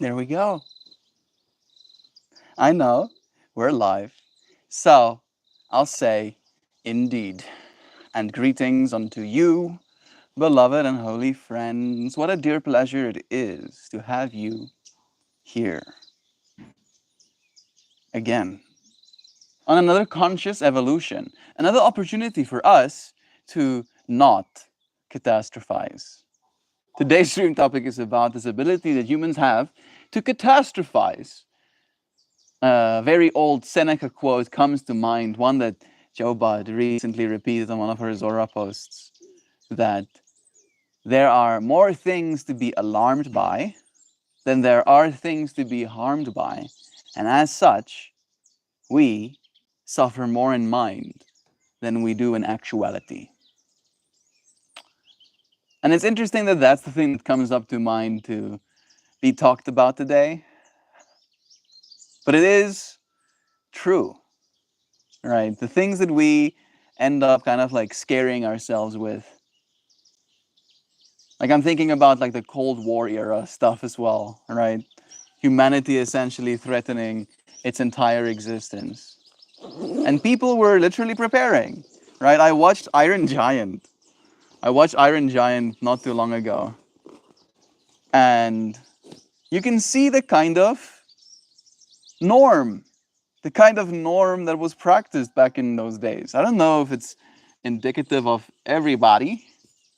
There we go. I know. We're live. So I'll say, indeed. And greetings unto you, beloved and holy friends. What a dear pleasure it is to have you here again on another conscious evolution, another opportunity for us to not catastrophize. Today's stream topic is about this ability that humans have to catastrophize. A very old Seneca quote comes to mind, one that Joe Bud recently repeated on one of her Zora posts, that there are more things to be alarmed by than there are things to be harmed by. And as such, we suffer more in mind than we do in actuality. And it's interesting that that's the thing that comes up to mind to be talked about today. But it is true, right? The things that we end up kind of like scaring ourselves with. Like I'm thinking about like the Cold War era stuff as well, right? Humanity essentially threatening its entire existence. And people were literally preparing, right? I watched Iron Giant. I watched Iron Giant not too long ago. And you can see norm, the kind of norm that was practiced back in those days. I don't know if it's indicative of everybody,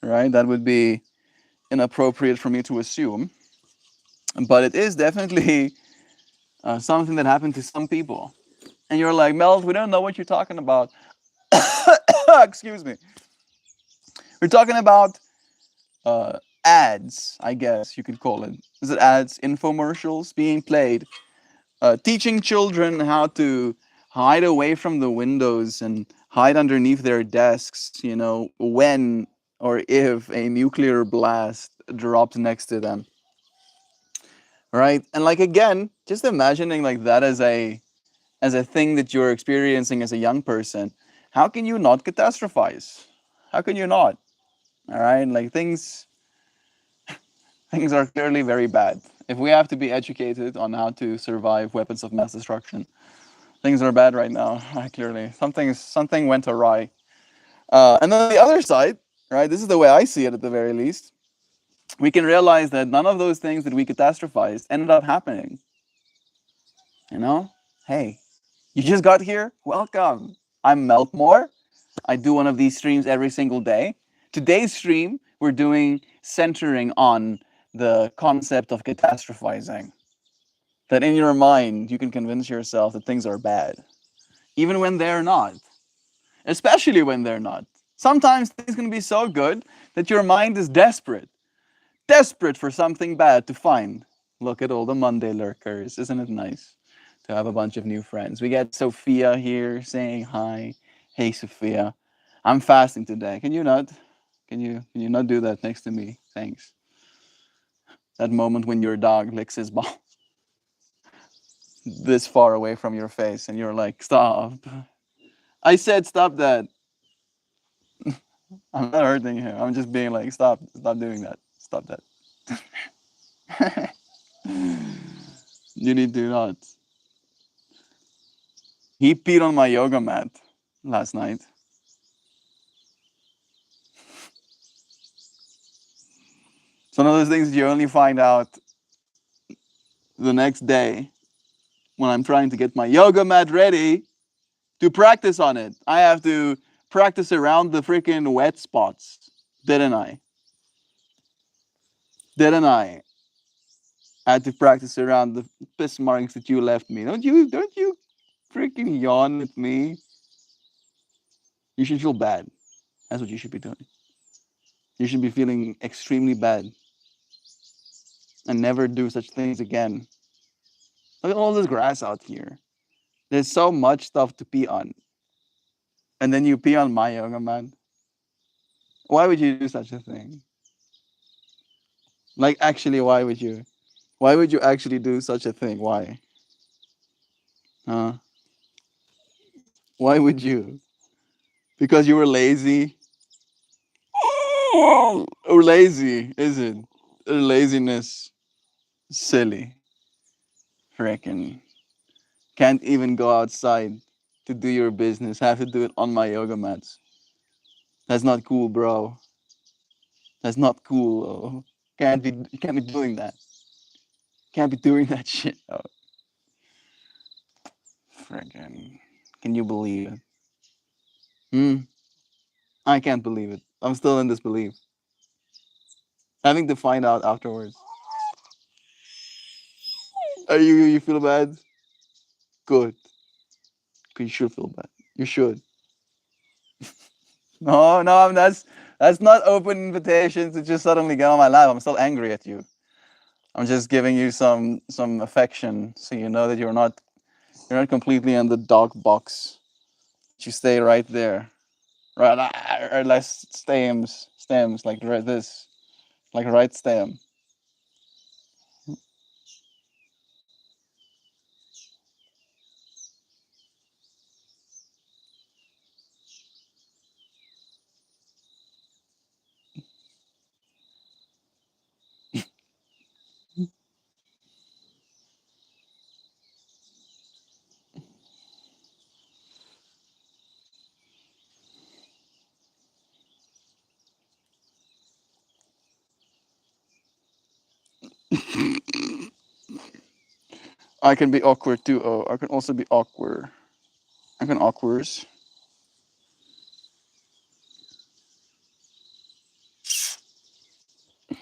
right? That would be inappropriate for me to assume. But it is definitely something that happened to some people. And you're like, Mel, we don't know what you're talking about. Excuse me. We're talking about ads, I guess you could call it. Is it ads, infomercials being played, teaching children how to hide away from the windows and hide underneath their desks, when or if a nuclear blast dropped next to them, right? And like again, just imagining like that as a thing that you're experiencing as a young person, how can you not catastrophize? How can you not? All right, like things are clearly very bad. If we have to be educated on how to survive weapons of mass destruction, things are bad right now. Clearly, something went awry. And then on the other side, right? This is the way I see it, at the very least. We can realize that none of those things that we catastrophized ended up happening. You know, hey, you just got here. Welcome. I'm MeltMore. I do one of these streams every single day. Today's stream, we're doing centering on the concept of catastrophizing. That in your mind, you can convince yourself that things are bad, even when they're not, especially when they're not. Sometimes things can be so good that your mind is desperate for something bad to find. Look at all the Monday lurkers. Isn't it nice to have a bunch of new friends? We get Sophia here saying hi. Hey, Sophia. I'm fasting today. Can you not? Can you not do that next to me? Thanks. That moment when your dog licks his ball this far away from your face and you're like, stop. I said stop that. I'm not hurting him. I'm just being like, stop doing that. Stop that. You need to not. He peed on my yoga mat last night. It's one of those things that you only find out the next day when I'm trying to get my yoga mat ready to practice on it. I have to practice around the freaking wet spots. Didn't I? Didn't I? I had to practice around the piss marks that you left me. Don't you freaking yawn at me. You should feel bad. That's what you should be doing. You should be feeling extremely bad and never do such things again. Look at all this grass out here. There's so much stuff to pee on. And then you pee on my yoga mat. Why would you do such a thing? Like actually, why would you? Why would you actually do such a thing? Why? Huh? Why would you? Because you were lazy? Or lazy, is it? Or laziness. Silly. Frickin' can't even go outside to do your business. Have to do it on my yoga mats. That's not cool, bro. That's not cool. Can't be doing that. Can't be doing that shit. Oh, frickin'. Can you believe it? Hmm. I can't believe it. I'm still in disbelief. Having to find out afterwards. Are you feel bad? Good. You should feel bad. You should. No, no, that's not open invitation to just suddenly get on my lap. I'm still angry at you. I'm just giving you some affection, so you know that you're not completely in the dog box. You stay right there, right? Or less stems like right this, like right stem. I can be awkward too. Oh, I can also be awkward. I can awkwards.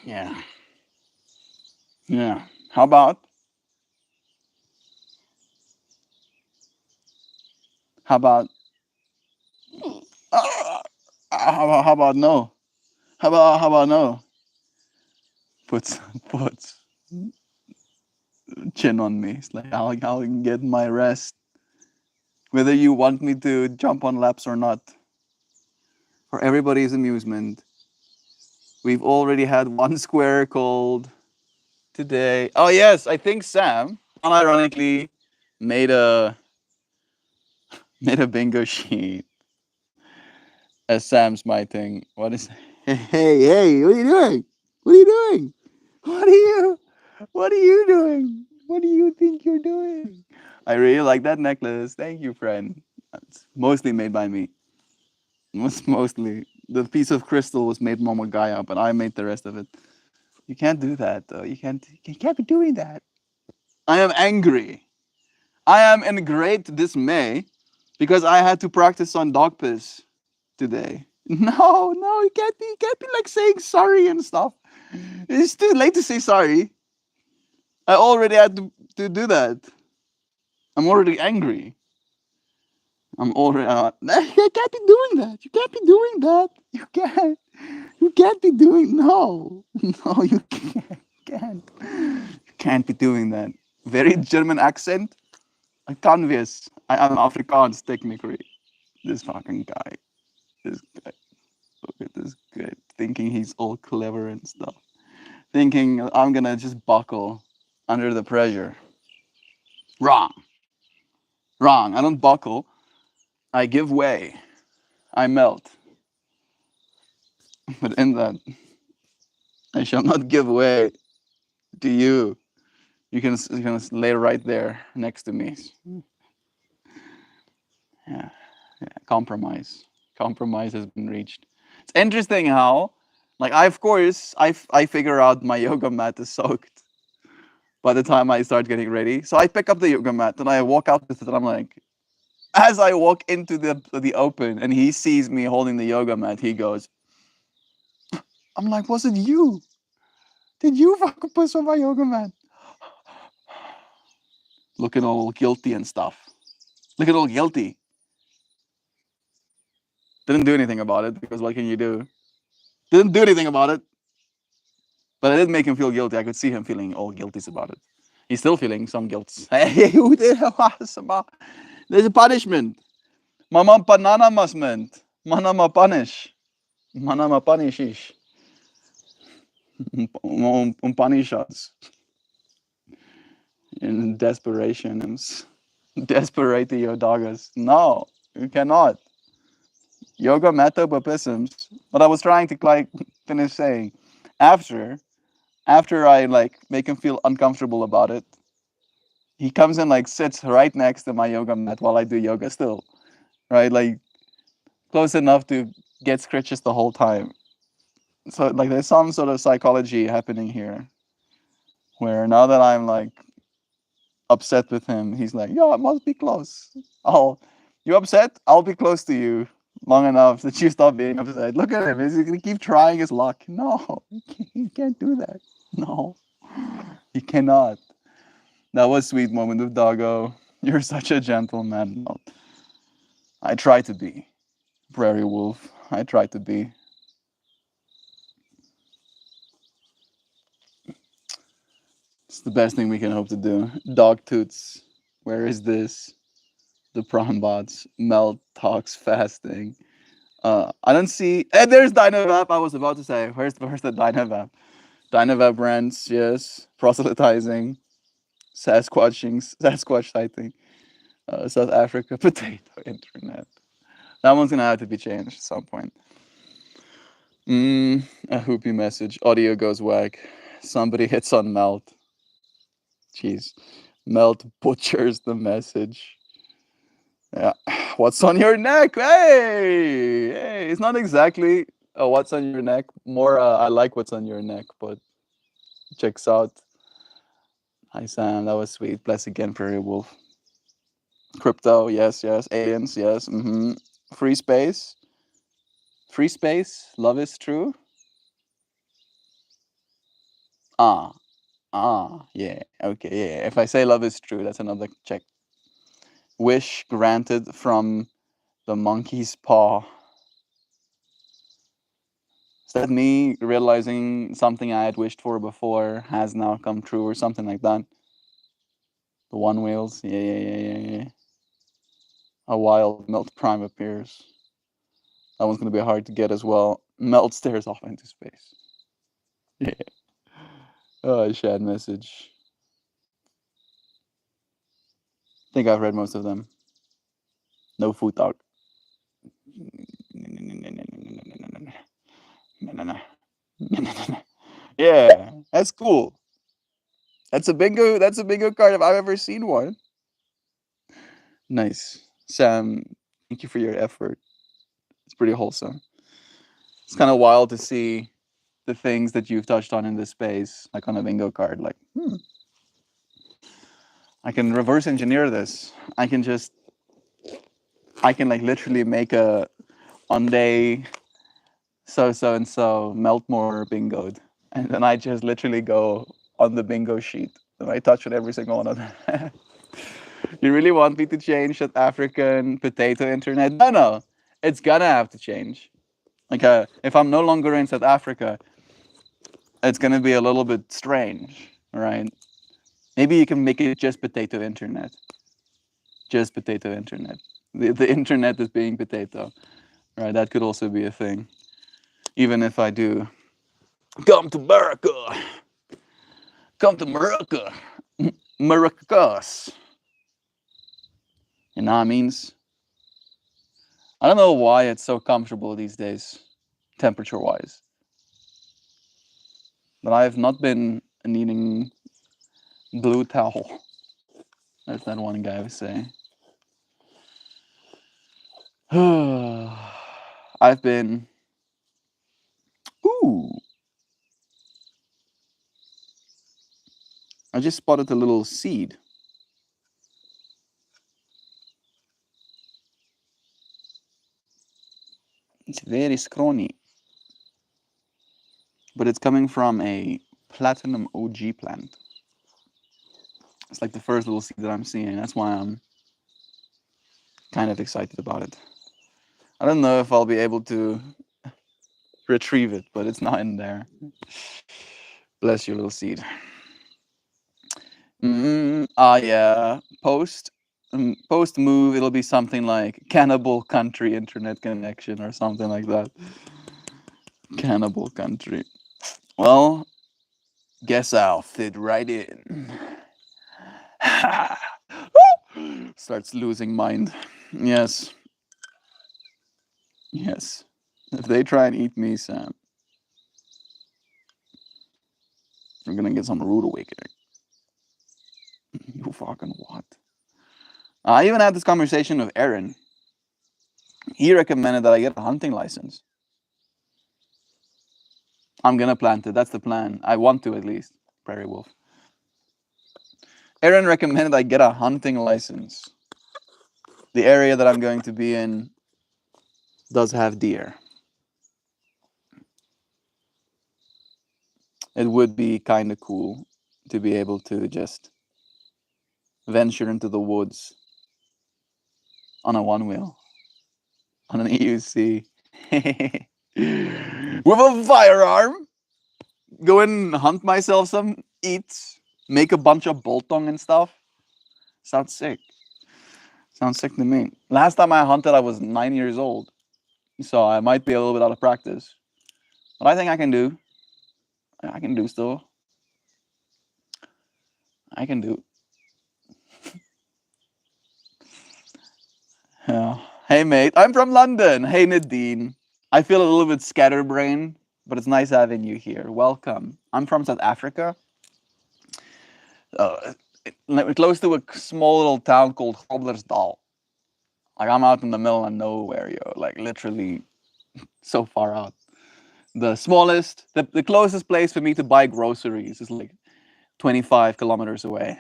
Yeah, yeah. How about how about uh, how about no? How about no? Puts puts chin on me. It's like I'll get my rest, whether you want me to jump on laps or not. For everybody's amusement, we've already had one square called today. Oh yes, I think Sam, unironically, made a made a bingo sheet as Sam's my thing. What is? Hey! What are you doing? What are you doing? What are you? What are you doing? What do you think you're doing? I really like that necklace. Thank you, friend. It's mostly made by me. Mostly. The piece of crystal was made Mama Gaia, but I made the rest of it. You can't do that, though. You can't be doing that. I am angry. I am in great dismay because I had to practice on dog piss today. No, you can't be like saying sorry and stuff. It's too late to say sorry. I already had to do that. I'm already angry. I'm already. You can't be doing that. You can't be doing that. You can't. You can't be doing. No. No, you can't. You can't be doing that. Very German accent. I can't this. I'm Afrikaans technically. This fucking guy. This guy. Look at this guy. Thinking he's all clever and stuff. Thinking I'm gonna just buckle under the pressure. Wrong. Wrong. I don't buckle. I give way. I melt. But in that, I shall not give way to you. You can lay right there next to me. Yeah, yeah. Compromise. Compromise has been reached. It's interesting how, like, of course, I figure out my yoga mat is soaked by the time I start getting ready. So I pick up the yoga mat and I walk out with it, and I'm like, as I walk into the open, and he sees me holding the yoga mat, he goes, I'm like, was it you? Did you fucking piss on my yoga mat? Looking all guilty and stuff. Looking all guilty. Didn't do anything about it because what can you do? Didn't do anything about it. But I did make him feel guilty. I could see him feeling all guilty about it. He's still feeling some guilt. Hey, there's a punishment. Mama panana masment. Mana ma punish. Mana ma punishish. Punish us. In desperation. Desperate your doggers. No, you cannot. Yoga meta bapisms. But I was trying to like finish saying after I like make him feel uncomfortable about it, He comes and like sits right next to my yoga mat while I do yoga still, right? Like close enough to get scratches the whole time. So like there's some sort of psychology happening here where now that I'm like upset with him, he's like, "Yo, I must be close. Oh, you upset? I'll be close to you long enough that you stop being upset." Look at him. He's gonna keep trying his luck. No, he can't do that. No, he cannot. That was a sweet moment with Doggo. You're such a gentleman. No, I try to be. Prairie Wolf. I try to be. It's the best thing we can hope to do. Dog Toots. Where is this? The prawn bots. Melt talks fasting. I don't see. And there's Dynavap. I was about to say, where's the Dynavap? Dynavap brands, yes. Proselytizing, Sasquatch sighting. South Africa potato internet. That one's gonna have to be changed at some point. A hoopy message. Audio goes whack. Somebody hits on Melt. Jeez. Melt butchers the message. Yeah. What's on your neck? Hey! Hey! It's not exactly what's on your neck. More, I like what's on your neck, but checks out. Hi, Sam. That was sweet. Bless again, Prairie Wolf. Crypto, yes, yes. Aliens, yes. Free space. Free space. Love is true. Ah, yeah. Okay, yeah. If I say love is true, that's another check. Wish granted from the monkey's paw. Is that me realizing something I had wished for before has now come true or something like that? The one wheels? Yeah. A wild Melt Prime appears. That one's going to be hard to get as well. Melt stares off into space. Yeah. Oh, Shad message. I think I've read most of them. No food talk. Yeah, that's cool. That's a bingo. That's a bingo card if I've ever seen one. Nice, Sam. Thank you for your effort. It's pretty wholesome. It's kind of wild to see the things that you've touched on in this space, like on a bingo card. Like, I can reverse engineer this. I can like literally make a on day so and so MeltMore bingoed, and then I just literally go on the bingo sheet and I touch on every single one of them. You really want me to change that African potato internet? No, it's gonna have to change. Like, if I'm no longer in South Africa, it's gonna be a little bit strange, right? Maybe you can make it just potato internet. Just potato internet. The internet is being potato, right? That could also be a thing. Even if I do come to America, come to America, Maracas. You know what I means? I don't know why it's so comfortable these days, temperature-wise. But I've not been needing blue towel. That's that one guy was saying. I've been. Ooh. I just spotted a little seed. It's very scrawny. But it's coming from a platinum OG plant. It's like the first little seed that I'm seeing. That's why I'm kind of excited about it. I don't know if I'll be able to retrieve it, but it's not in there. Bless your little seed. Yeah. Post move, it'll be something like Cannibal Country internet connection or something like that. Cannibal Country. Well, guess I'll fit right in. Starts losing mind. Yes. Yes. If they try and eat me, Sam, we're gonna get some rude awakening. You fucking what? I even had this conversation with Aaron. He recommended that I get a hunting license. I'm gonna plant it. That's the plan. I want to at least. Prairie wolf. Aaron recommended I get a hunting license. The area that I'm going to be in does have deer. It would be kind of cool to be able to just venture into the woods on a one wheel, on an EUC, with a firearm, go and hunt myself some eats, make a bunch of biltong and stuff. Sounds sick. Sounds sick to me. Last time I hunted, I was 9 years old, so I might be a little bit out of practice. But I think I can do. I can do still. I can do. Yeah. Hey, mate. I'm from London. Hey, Nadine. I feel a little bit scatterbrained, but it's nice having you here. Welcome. I'm from South Africa. Close to a small little town called Groblersdal. Like, I'm out in the middle of nowhere, yo. Like, literally so far out. The smallest, the closest place for me to buy groceries is like 25 kilometers away.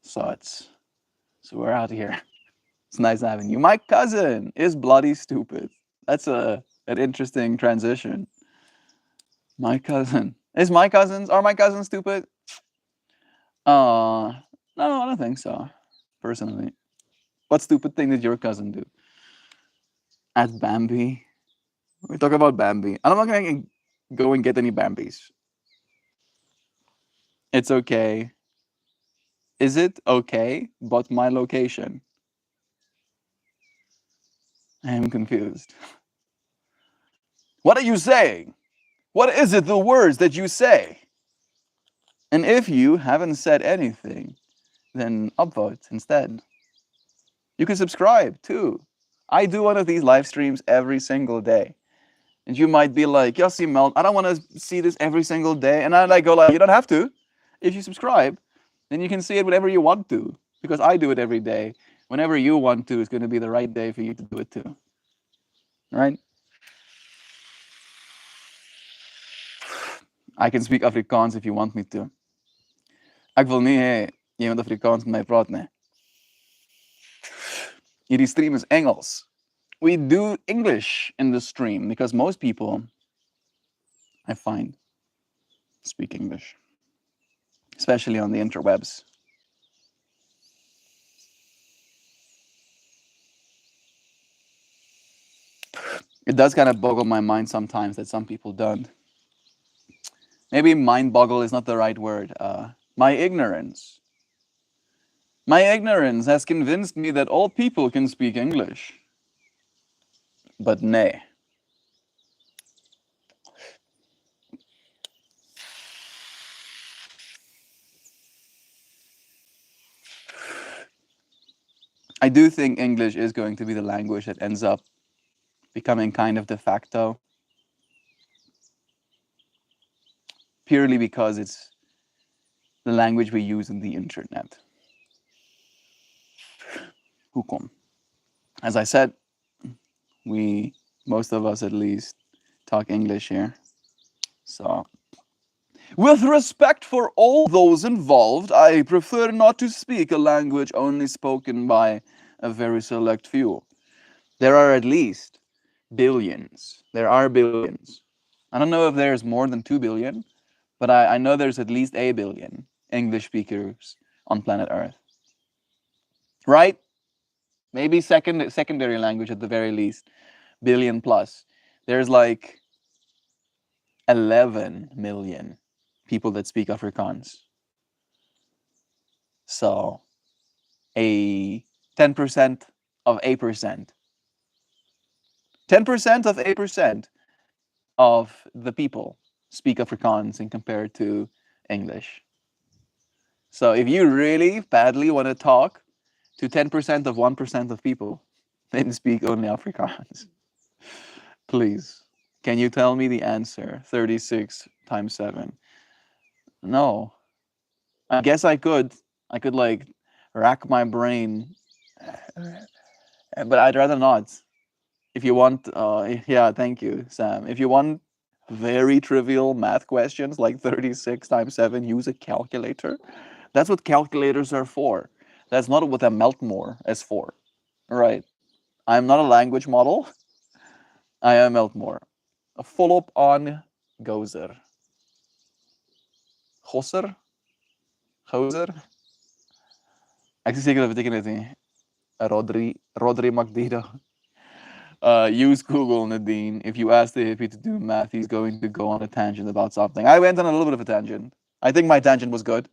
So we're out here. It's nice having you. My cousin is bloody stupid. That's an interesting transition. My cousin. Are my cousins stupid? No, I don't think so. Personally. What stupid thing did your cousin do? At Bambi? We talk about Bambi. I'm not gonna go and get any Bambis. It's okay. Is it okay? But my location. I am confused. What are you saying? What is it, the words that you say? And if you haven't said anything, then upvote instead. You can subscribe too. I do one of these live streams every single day. And you might be like, Yossi Melt, I don't want to see this every single day. And I go like, you don't have to. If you subscribe, then you can see it whenever you want to. Because I do it every day. Whenever you want to, it's going to be the right day for you to do it too. Right? I can speak Afrikaans if you want me to. Ek wil nie hê iemand Afrikaans met my praat nie. Hierdie stream is Engels. We do English in the stream because most people, I find, speak English, especially on the interwebs. It does kind of boggle my mind sometimes that some people don't. Maybe mind boggle is not the right word. My ignorance. My ignorance has convinced me that all people can speak English. But nay. I do think English is going to be the language that ends up becoming kind of de facto. Purely because it's the language we use in the internet. Hukom. As I said, most of us at least, talk English here. So, with respect for all those involved, I prefer not to speak a language only spoken by a very select few. There are at least billions. There are billions. I don't know if there's more than 2 billion, but I know there's at least a billion English speakers on planet Earth. Right? Maybe secondary language at the very least. Billion plus. There's like 11 million people that speak Afrikaans. So a 10% of a percent. 10% of a percent of the people speak Afrikaans and compared to English. So if you really badly want to talk to 10% of 1% of people, then speak only Afrikaans. Please. Can you tell me the answer? 36 times 7. No. I guess I could like rack my brain, but I'd rather not. If you want, yeah, thank you, Sam. If you want very trivial math questions like 36 times 7, use a calculator. That's what calculators are for. That's not what a MeltMore is for. Right. I'm not a language model. I am MeltMore. A follow-up on gozer. Gosser? Gozer? Ik zie zeker dat betekent het niet. Rodri Magdida. Use Google, Nadine. If you ask the hippie to do math, he's going to go on a tangent about something. I went on a little bit of a tangent. I think my tangent was good.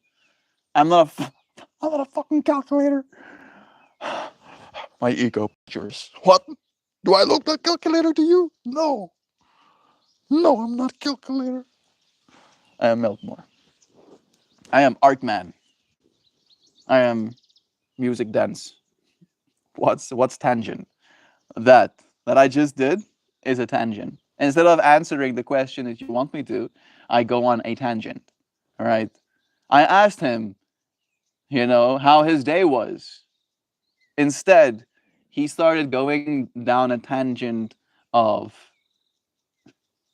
I'm not I'm not a fucking calculator. My ego pictures. What? Do I look like calculator to you? No. No, I'm not calculator. I am Meltmore. I am art man. I am music dance. What's tangent? That I just did is a tangent. Instead of answering the question that you want me to, I go on a tangent. All right. I asked him, how his day was. Instead, he started going down a tangent of,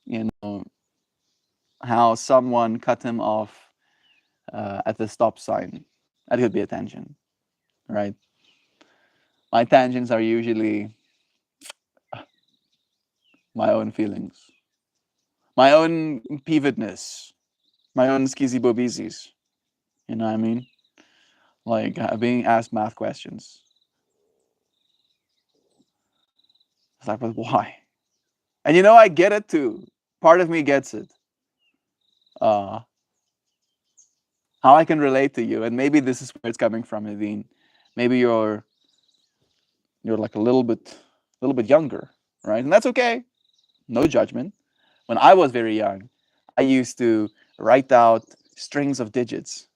you know, how someone cut him off at the stop sign. That could be a tangent, right? My tangents are usually my own feelings, my own peevedness, my own skizzy bobizzies. You know what I mean? Like being asked math questions. It's like, but why? And I get it too. Part of me gets it. Uh, how I can relate to you, and maybe this is where it's coming from, Nadine. Maybe you're like a little bit younger, right? And that's okay. No judgment. When I was very young, I used to write out strings of digits.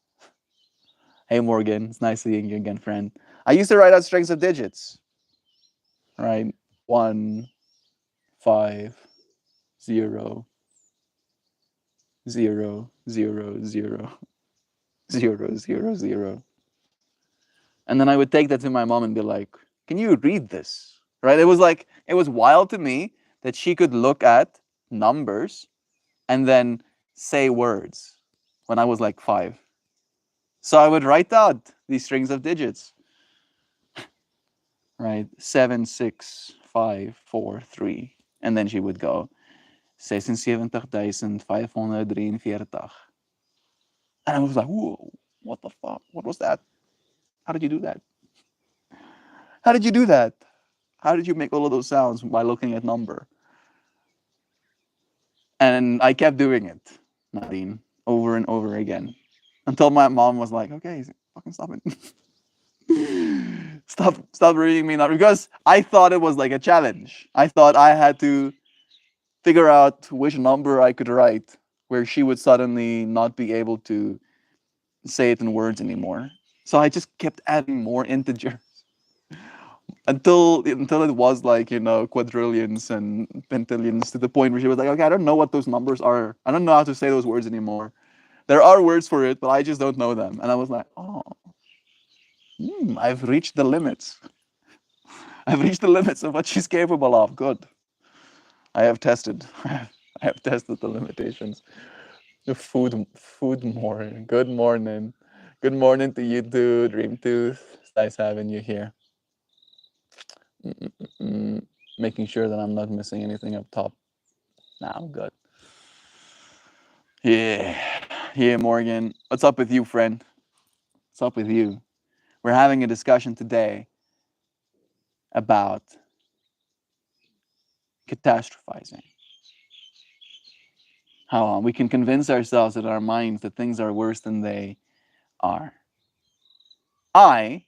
Hey Morgan, it's nice seeing you again, friend. I used to write out strings of digits, right? 1, 5, 0, 0, 0, 0, 0, 0, 0. And then I would take that to my mom and be like, can you read this? Right? It was wild to me that she could look at numbers and then say words when I was like 5. So I would write out these strings of digits, right? 7, 6, 5, 4, 3. And then she would go, 76,543. And I was like, whoa, what the fuck? What was that? How did you do that? How did you do that? How did you make all of those sounds by looking at number? And I kept doing it, Nadine, over and over again. Until my mom was like, okay, fucking stop it. Stop reading me now. Because I thought it was like a challenge. I thought I had to figure out which number I could write where she would suddenly not be able to say it in words anymore. So I just kept adding more integers until it was like quadrillions and pentillions, to the point where she was like, okay, I don't know what those numbers are. I don't know how to say those words anymore. There are words for it, but I just don't know them. And I was like, oh, I've reached the limits. I've reached the limits of what she's capable of. Good. I have tested. I have tested the limitations. The food more. Good morning. Good morning to you too, Dream Tooth. It's nice having you here. Making sure that I'm not missing anything up top. Nah, I'm good. Yeah, Morgan. What's up with you, friend? What's up with you? We're having a discussion today about catastrophizing. How we can convince ourselves in our minds that things are worse than they are. I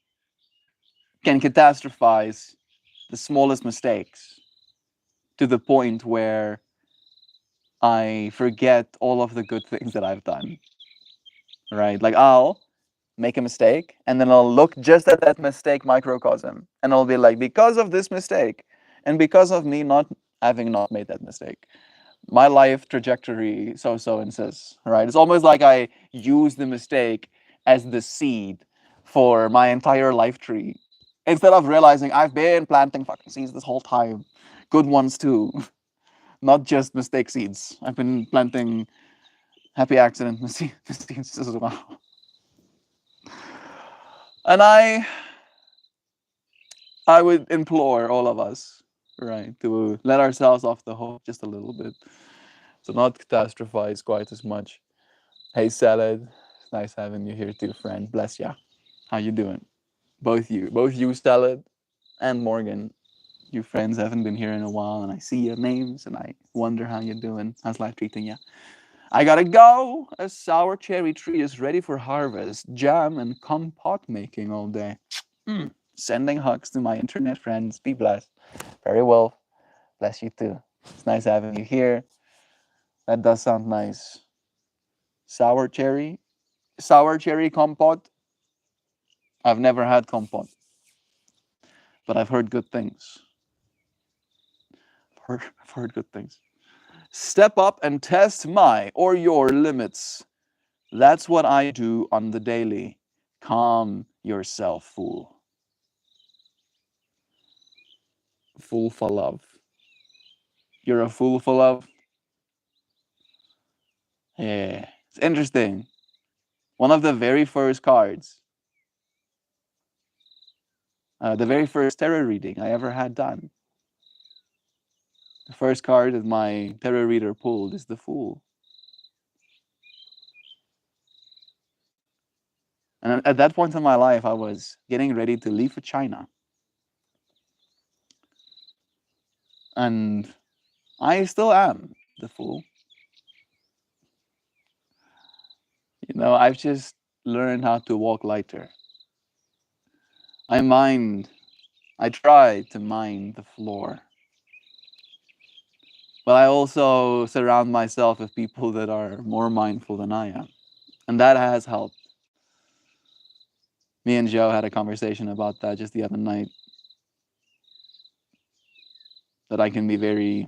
can catastrophize the smallest mistakes to the point where I forget all of the good things that I've done. Right? Like I'll make a mistake and then I'll look just at that mistake microcosm and I'll be like, because of this mistake and because of me not having not made that mistake, my life trajectory so and says, right? It's almost like I use the mistake as the seed for my entire life tree. Instead of realizing I've been planting fucking seeds this whole time. Good ones too. Not just mistake seeds. I've been planting happy accident seeds as well. And I would implore all of us, right, to let ourselves off the hook just a little bit. To not catastrophize quite as much. Hey Salad, it's nice having you here too, friend. Bless ya. How you doing? Both you Salad and Morgan. You friends haven't been here in a while, and I see your names, and I wonder how you're doing. How's life treating you? I gotta go. A sour cherry tree is ready for harvest. Jam and compote making all day. Sending hugs to my internet friends. Be blessed. Very well. Bless you too. It's nice having you here. That does sound nice. Sour cherry? Sour cherry compote? I've never had compote, but I've heard good things. I've heard good things. Step up and test my or your limits. That's what I do on the daily. Calm yourself, fool. Fool for love. You're a fool for love? Yeah. It's interesting. One of the very first cards, the very first tarot reading I ever had done. The first card that my tarot reader pulled is the Fool. And at that point in my life, I was getting ready to leave for China. And I still am the Fool. You know, I've just learned how to walk lighter. I try to mind the floor. But I also surround myself with people that are more mindful than I am. And that has helped. Me and Joe had a conversation about that just the other night. That I can be very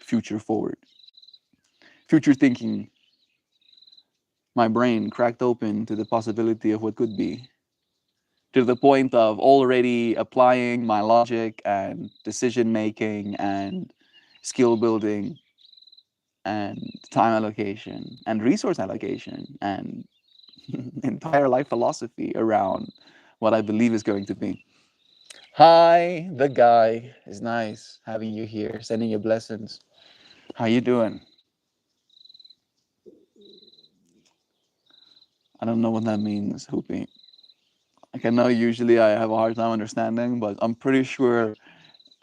future forward, future thinking. My brain cracked open to the possibility of what could be, to the point of already applying my logic and decision making and skill building and time allocation and resource allocation and entire life philosophy around what I believe is going to be. Hi, the guy. It's nice having you here, sending you blessings. How you doing? I don't know what that means, Hoopy. Like I know usually I have a hard time understanding, but I'm pretty sure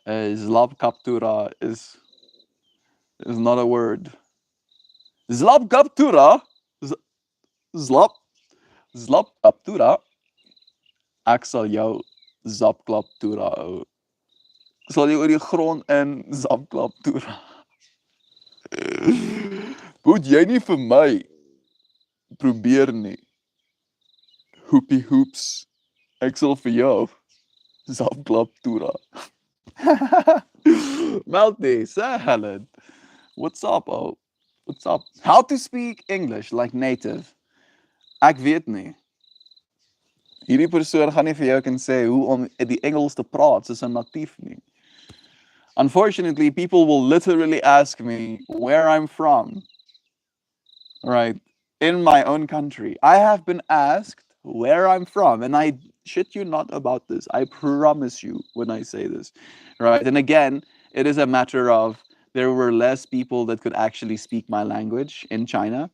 Zlab Captura is not a word. Zlab Captura? Zlab? Zlab Captura? Axel jou Zap Captura. Sal jy oor die grond in Zap Captura? Moet jy nie vir my probeer nie. Hoopie hoops. Ek sal vir jou Zap Captura. Melty, salad. What's up, oh? What's up? How to speak English like native? Ek weet nie. Hierdie persoon gaan nie vir jou kan sê hoe om die Engels te praat soos 'n natief nie. Unfortunately, people will literally ask me where I'm from. Right? In my own country. I have been asked where I'm from, and I shit you not about this. I promise you when I say this. Right? And again, it is a matter of there were less people that could actually speak my language in China.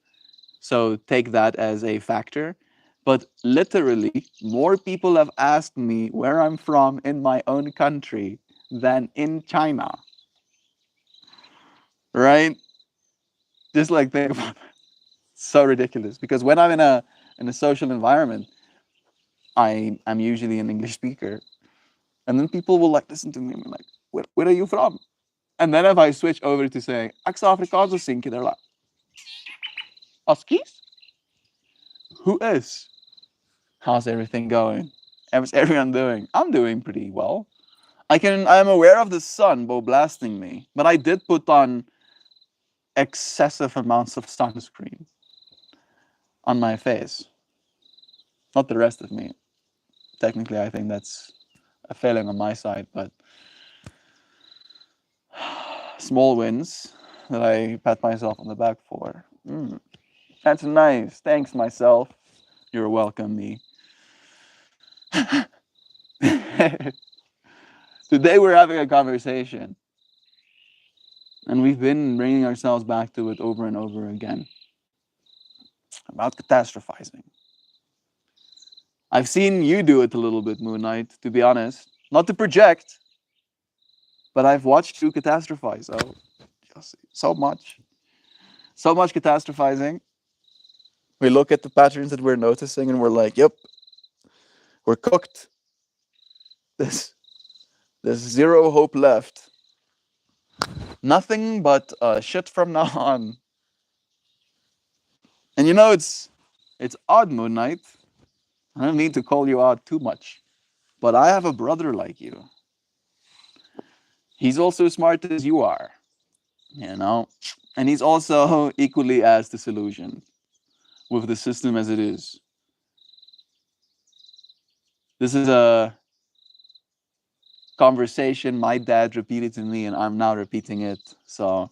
So take that as a factor. But literally, more people have asked me where I'm from in my own country than in China. Right? Just like think about it. So ridiculous. Because when I'm in a social environment, I'm usually an English speaker. And then people will like listen to me and be like, where are you from? And then if I switch over to saying, ek is Afrikaans of Sinkie, they're like, Askies? Who is? How's everything going? How's everyone doing? I'm doing pretty well. I'm aware of the sun blasting me, but I did put on excessive amounts of sunscreen on my face. Not the rest of me. Technically, I think that's a failing on my side, but small wins that I pat myself on the back for. That's nice. Thanks, myself. You're welcome, me. Today we're having a conversation, and we've been bringing ourselves back to it over and over again about catastrophizing. I've seen you do it a little bit, Moon Knight, to be honest. Not to project, but I've watched you catastrophize. Oh, so much. So much catastrophizing. We look at the patterns that we're noticing and we're like, yep, we're cooked. There's, there's zero hope left. Nothing but shit from now on. And you know, it's odd, Moon Knight. I don't need to call you out too much. But I have a brother like you. He's also as smart as you are, you know? And he's also equally as disillusioned with the system as it is. This is a conversation my dad repeated to me, and I'm now repeating it. So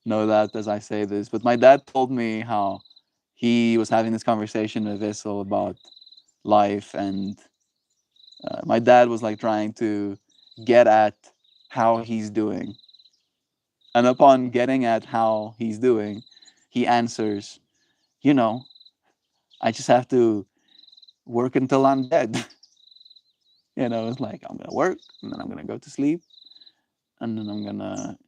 know that as I say this. But my dad told me how he was having this conversation with Vessel about life, and my dad was like trying to get at how he's doing. And upon getting at how he's doing, he answers, you know, I just have to work until I'm dead. It's like I'm gonna work and then I'm gonna go to sleep and then I'm gonna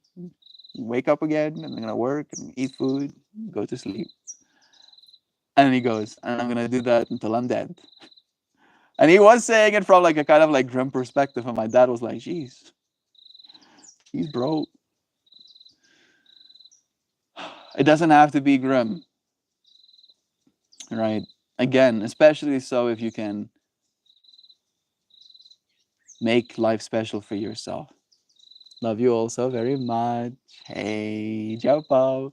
wake up again and I'm gonna work and eat food, go to sleep. And then he goes, and I'm gonna do that until I'm dead. And he was saying it from like a kind of like grim perspective, and my dad was like, "Jeez, bro, it doesn't have to be grim, right? Again, especially so if you can make life special for yourself. Love you all so very much. Hey, Jopo,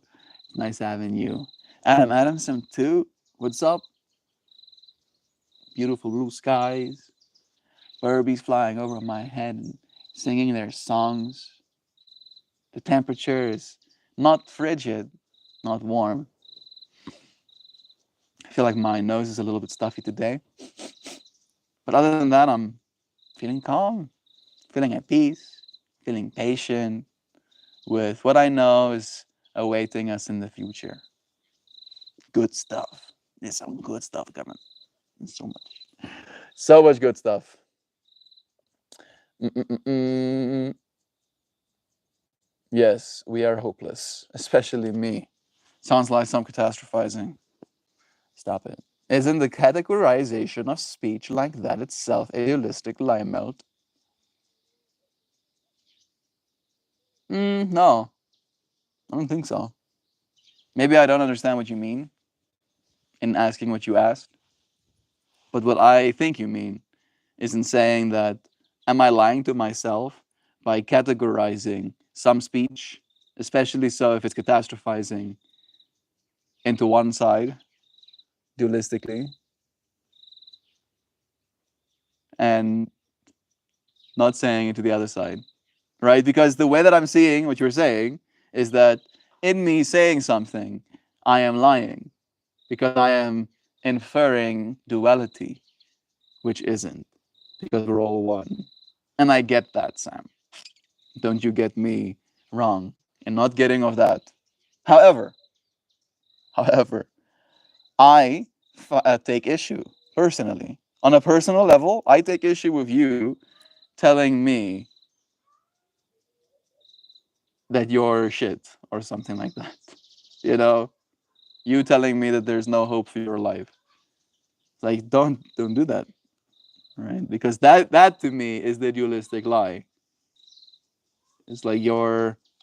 nice having you. Adam Adamson too. What's up? Beautiful blue skies, birdies flying over my head and singing their songs. The temperature is not frigid, not warm. I feel like my nose is a little bit stuffy today. But other than that, I'm feeling calm, feeling at peace, feeling patient with what I know is awaiting us in the future. Good stuff. There's some good stuff coming. There's so much good stuff. Mm-mm-mm. Yes, we are hopeless, especially me. Sounds like some catastrophizing. Stop it. Isn't the categorization of speech like that itself a holistic lie melt? No, I don't think so. Maybe I don't understand what you mean in asking what you asked. But what I think you mean is in saying that, am I lying to myself by categorizing some speech, especially so if it's catastrophizing, into one side, dualistically, and not saying it to the other side, right? Because the way that I'm seeing what you're saying is that in me saying something, I am lying because I am inferring duality, which isn't, because we're all one. And I get that, Sam. Don't you get me wrong in not getting of that. However, however, I take issue personally. On a personal level, I take issue with you telling me that you're shit or something like that. You know, you telling me that there's no hope for your life. Like, don't do that, right? Because that to me is the dualistic lie. It's like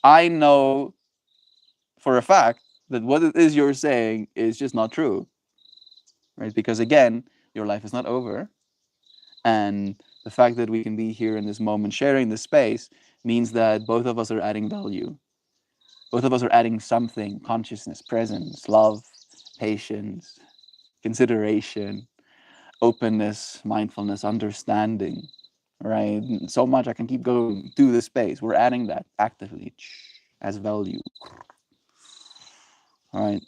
I know for a fact that what it is you're saying is just not true, right? Because again, your life is not over, and the fact that we can be here in this moment sharing this space means that both of us are adding value. Both of us are adding something: consciousness, presence, love, patience. consideration, openness, mindfulness, understanding, right? So much I can keep going to the space. We're adding that actively as value. All right.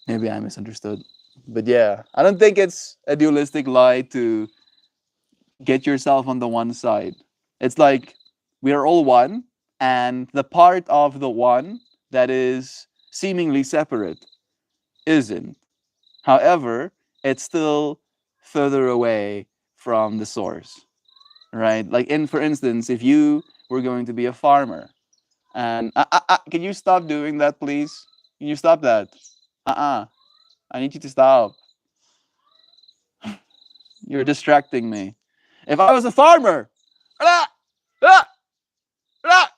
Maybe I misunderstood. But yeah, I don't think it's a dualistic lie to get yourself on the one side. It's like we are all one, and the part of the one that is seemingly separate isn't. However, it's still further away from the source, right? Like, for instance, if you were going to be a farmer, and can you stop doing that, please? Can you stop that? I need you to stop. You're distracting me. If I was a farmer, ah, ah, ah,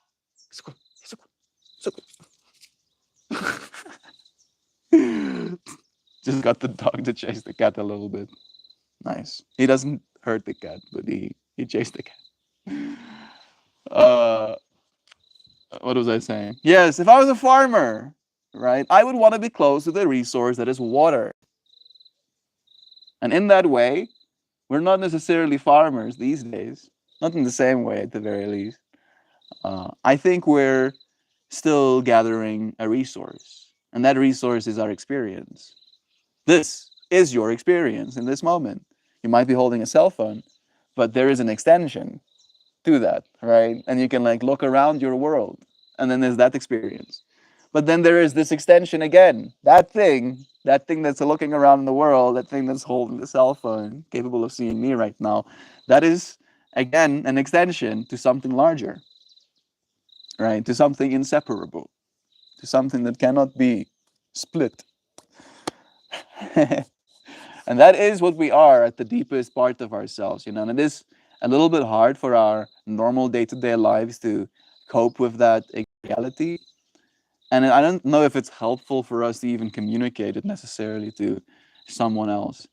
just got the dog to chase the cat a little bit. Nice. He doesn't hurt the cat, but he chased the cat. Uh, what was I saying? Yes, if I was a farmer, right, I would want to be close to the resource that is water. And in that way, we're not necessarily farmers these days, not in the same way at the very least. I think we're still gathering a resource, and that resource is our experience. This is your experience in this moment. You might be holding a cell phone, but there is an extension to that, right? And you can like look around your world, and then there's that experience. But then there is this extension again, that thing that's looking around in the world, that thing that's holding the cell phone, capable of seeing me right now, that is again an extension to something larger, right? To something inseparable, to something that cannot be split. And that is what we are at the deepest part of ourselves, and it is a little bit hard for our normal day-to-day lives to cope with that reality. And I don't know if it's helpful for us to even communicate it necessarily to someone else.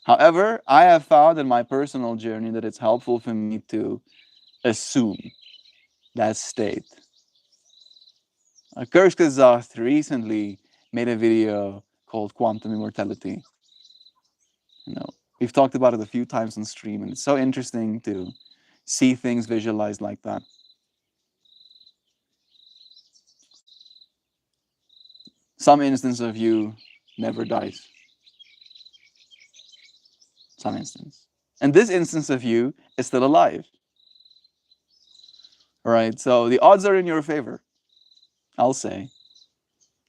However, I have found in my personal journey that it's helpful for me to assume that state. Kurzgesagt recently made a video called Quantum Immortality. We've talked about it a few times on stream, and it's so interesting to see things visualized like that. Some instance of you never dies. Some instance. And this instance of you is still alive. All right, so the odds are in your favor, I'll say.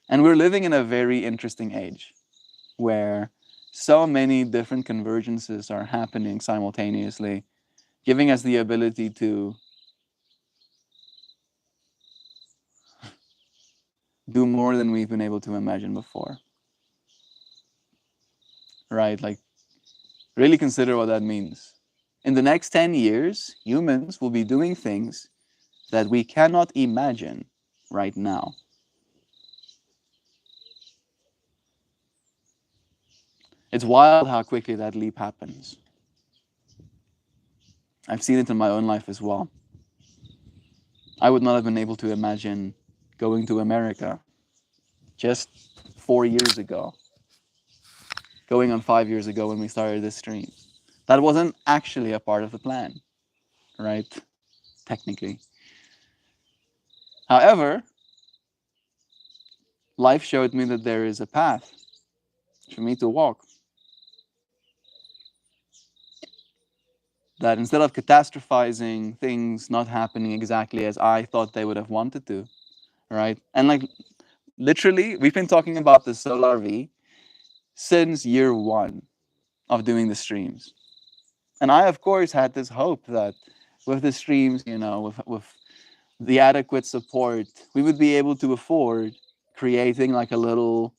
And we're living in a very interesting age where so many different convergences are happening simultaneously, giving us the ability to do more than we've been able to imagine before. Right? Like, really consider what that means. In the next 10 years, humans will be doing things that we cannot imagine right now. It's wild how quickly that leap happens. I've seen it in my own life as well. I would not have been able to imagine going to America just 4 years ago, going on 5 years ago when we started this stream. That wasn't actually a part of the plan, right? Technically. However, life showed me that there is a path for me to walk. That instead of catastrophizing things not happening exactly as I thought they would have wanted to, right? And like literally, we've been talking about the Solar V since year one of doing the streams. And I, of course, had this hope that with the streams, with the adequate support, we would be able to afford creating like a little,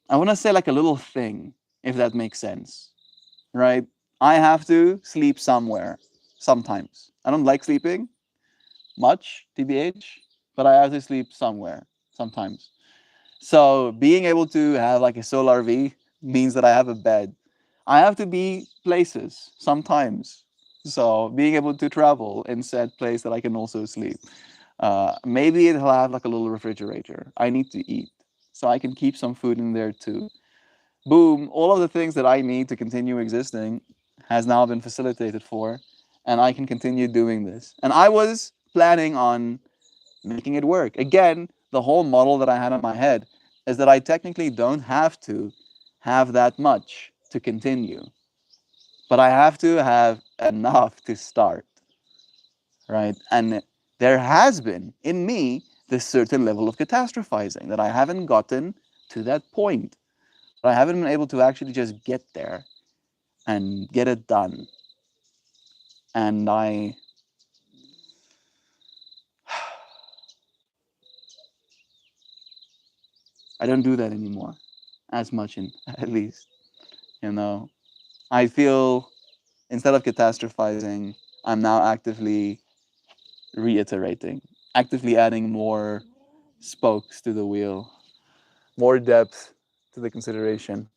I want to say like a little thing, if that makes sense, right? I have to sleep somewhere sometimes. I don't like sleeping much, TBH, but I have to sleep somewhere sometimes. So being able to have like a Solar V means that I have a bed. I have to be places sometimes. So being able to travel in said place that I can also sleep. Maybe it'll have like a little refrigerator. I need to eat, so I can keep some food in there too. Boom! All of the things that I need to continue existing has now been facilitated for, and I can continue doing this. And I was planning on making it work. Again, the whole model that I had in my head is that I technically don't have to have that much to continue, but I have to have enough to start, right? And there has been in me this certain level of catastrophizing that I haven't gotten to that point. But I haven't been able to actually just get there and get it done. And I don't do that anymore as much in at least, you know. I feel instead of catastrophizing, I'm now actively reiterating, actively adding more spokes to the wheel, more depth to the consideration.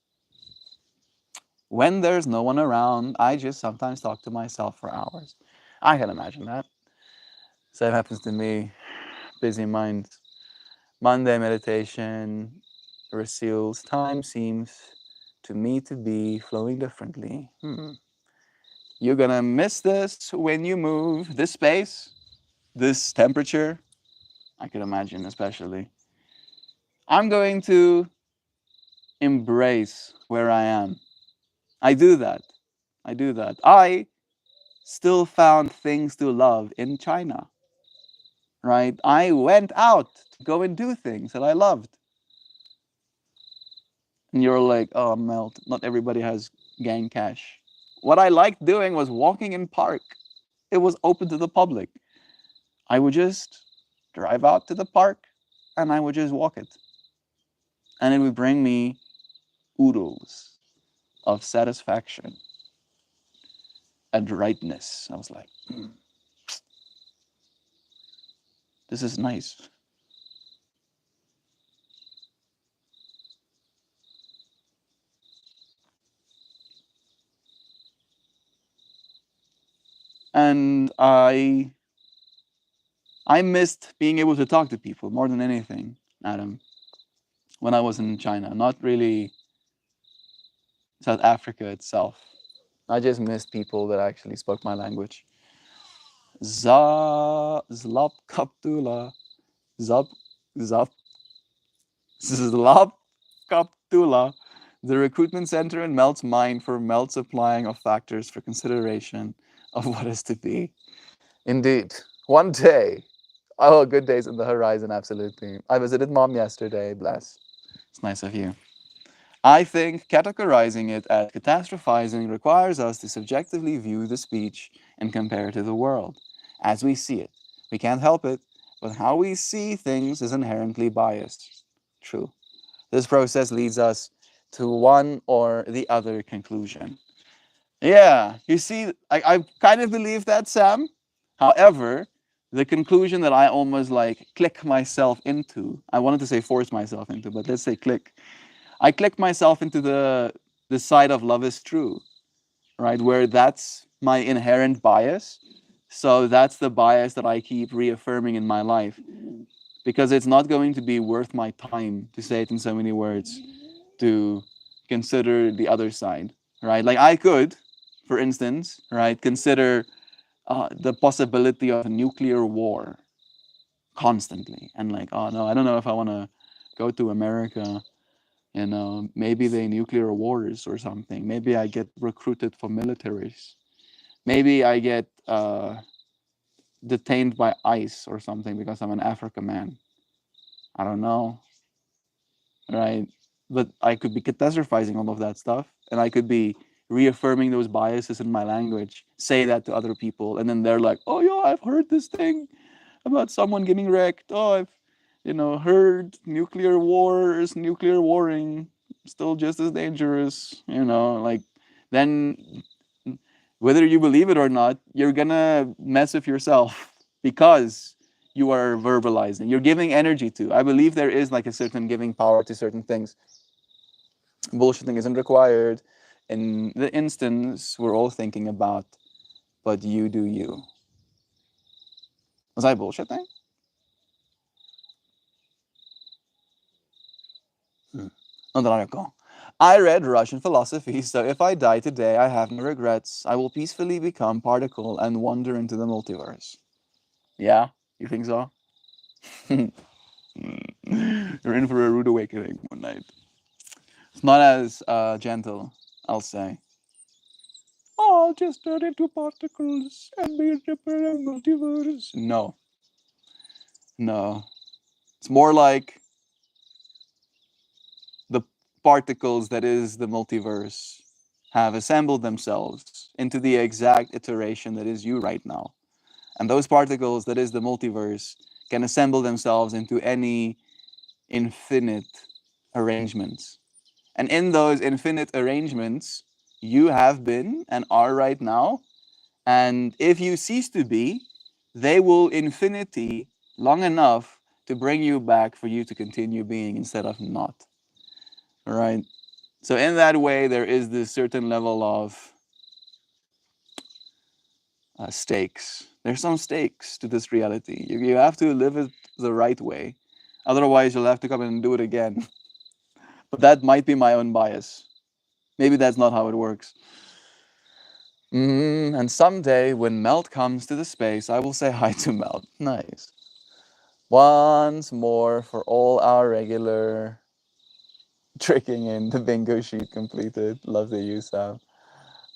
When there's no one around, I just sometimes talk to myself for hours. I can imagine that. Same happens to me. Busy mind. Monday meditation reseals time seems to me to be flowing differently. You're gonna miss this when you move. This space, this temperature, I could imagine especially. I'm going to embrace where I am. I do that. I do that. I still found things to love in China, right? I went out to go and do things that I loved. And you're like, oh, Melt, not everybody has gang cash. What I liked doing was walking in park. It was open to the public. I would just drive out to the park and I would just walk it. And it would bring me oodles of satisfaction and rightness. I was like, this is nice. And I missed being able to talk to people more than anything, Adam, when I was in China. Not really South Africa itself. I just missed people that actually spoke my language. Zlop Kaptula. Zap Zap Zlop Kaptula. The recruitment center in Melt's mind for Melt's applying of factors for consideration of what is to be. Indeed. One day. Oh, good days in the horizon, absolutely. I visited mom yesterday, bless. It's nice of you. I think categorizing it as catastrophizing requires us to subjectively view the speech and compare it to the world as we see it. We can't help it, but how we see things is inherently biased. True. This process leads us to one or the other conclusion. Yeah, you see, I kind of believe that, Sam. However, the conclusion that I almost like click myself into, I wanted to say force myself into, but let's say click. I click myself into the side of love is true, right? Where that's my inherent bias. So that's the bias that I keep reaffirming in my life because it's not going to be worth my time to say it in so many words to consider the other side, right? Like I could, for instance, right, consider the possibility of a nuclear war constantly and like, oh no, I don't know if I want to go to America. Maybe they nuclear wars or something. Maybe I get recruited for militaries. Maybe I get detained by ICE or something because I'm an African man. I don't know, right? But I could be catastrophizing all of that stuff, and I could be reaffirming those biases in my language. Say that to other people, and then they're like, "Oh yeah, I've heard this thing about someone getting wrecked. Oh, I've heard nuclear wars, nuclear warring, still just as dangerous. Like then whether you believe it or not, you're gonna mess with yourself because you are verbalizing. You're giving energy to. I believe there is like a certain giving power to certain things. Bullshitting isn't required. In the instance we're all thinking about, but you do you. Was I bullshitting? Andrako. I read Russian philosophy, so if I die today, I have no regrets. I will peacefully become particle and wander into the multiverse. Yeah, you think so? You're in for a rude awakening one night. It's not as gentle, I'll say. Oh, I'll just turn into particles and be in the multiverse. No, no. It's more like the particles that is the multiverse have assembled themselves into the exact iteration that is you right now. And those particles that is the multiverse can assemble themselves into any infinite arrangements. And in those infinite arrangements, you have been and are right now. And if you cease to be, they will infinity long enough to bring you back for you to continue being instead of not. All right. So in that way, there is this certain level of stakes. There's some stakes to this reality. You have to live it the right way. Otherwise, you'll have to come and do it again. But that might be my own bias. Maybe that's not how it works. And someday, when Melt comes to the space, I will say hi to Melt. Nice. Once more for all our regular tricking in the bingo sheet completed. Love the use of.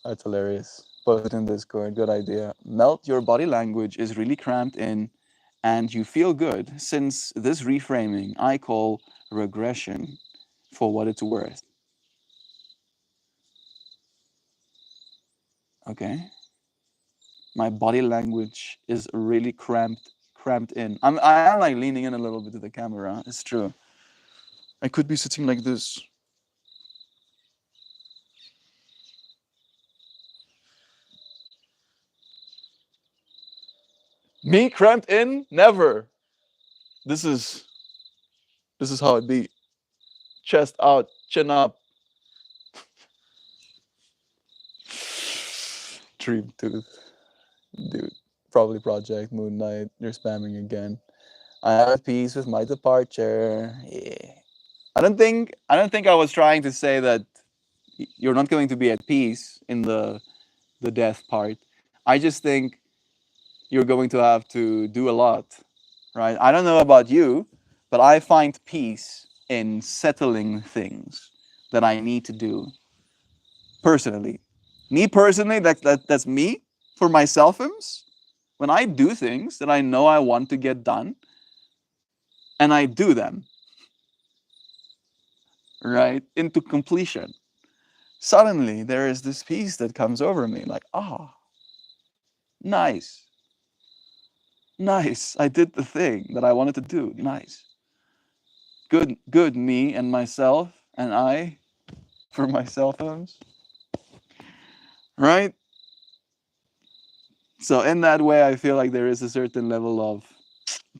That's hilarious. Post it in Discord. Good idea. Melt, your body language is really cramped in and you feel good since this reframing I call regression for what it's worth. Okay. My body language is really cramped in. I am like leaning in a little bit to the camera. It's true. I could be sitting like this. Me cramped in? Never. This is how it be. Chest out, chin up. Dream tooth. Dude. Probably Project Moon Knight. You're spamming again. I have peace with my departure. Yeah. I don't think I was trying to say that you're not going to be at peace in the death part. I just think you're going to have to do a lot, right? I don't know about you, but I find peace in settling things that I need to do personally. Me personally, that's me for myself. When I do things that I know I want to get done, and I do them, right, into completion, suddenly there is this peace that comes over me, like, ah, nice, nice. I did the thing that I wanted to do. Nice. Good, me and myself and I for my cell phones, right? So in that way, I feel like there is a certain level of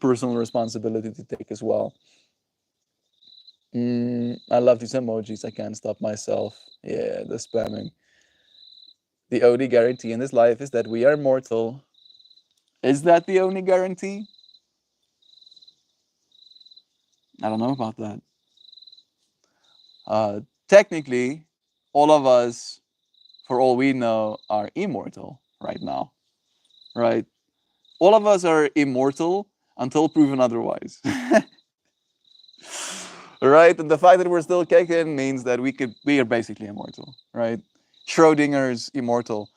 personal responsibility to take as well. I love these emojis. I can't stop myself. Yeah, the spamming. The only guarantee in this life is that we are mortal. Is that the only guarantee? I don't know about that. Technically, all of us, for all we know, are immortal right now, right? All of us are immortal until proven otherwise. Right? And the fact that we're still kicking means that we are basically immortal, right? Schrodinger's immortal.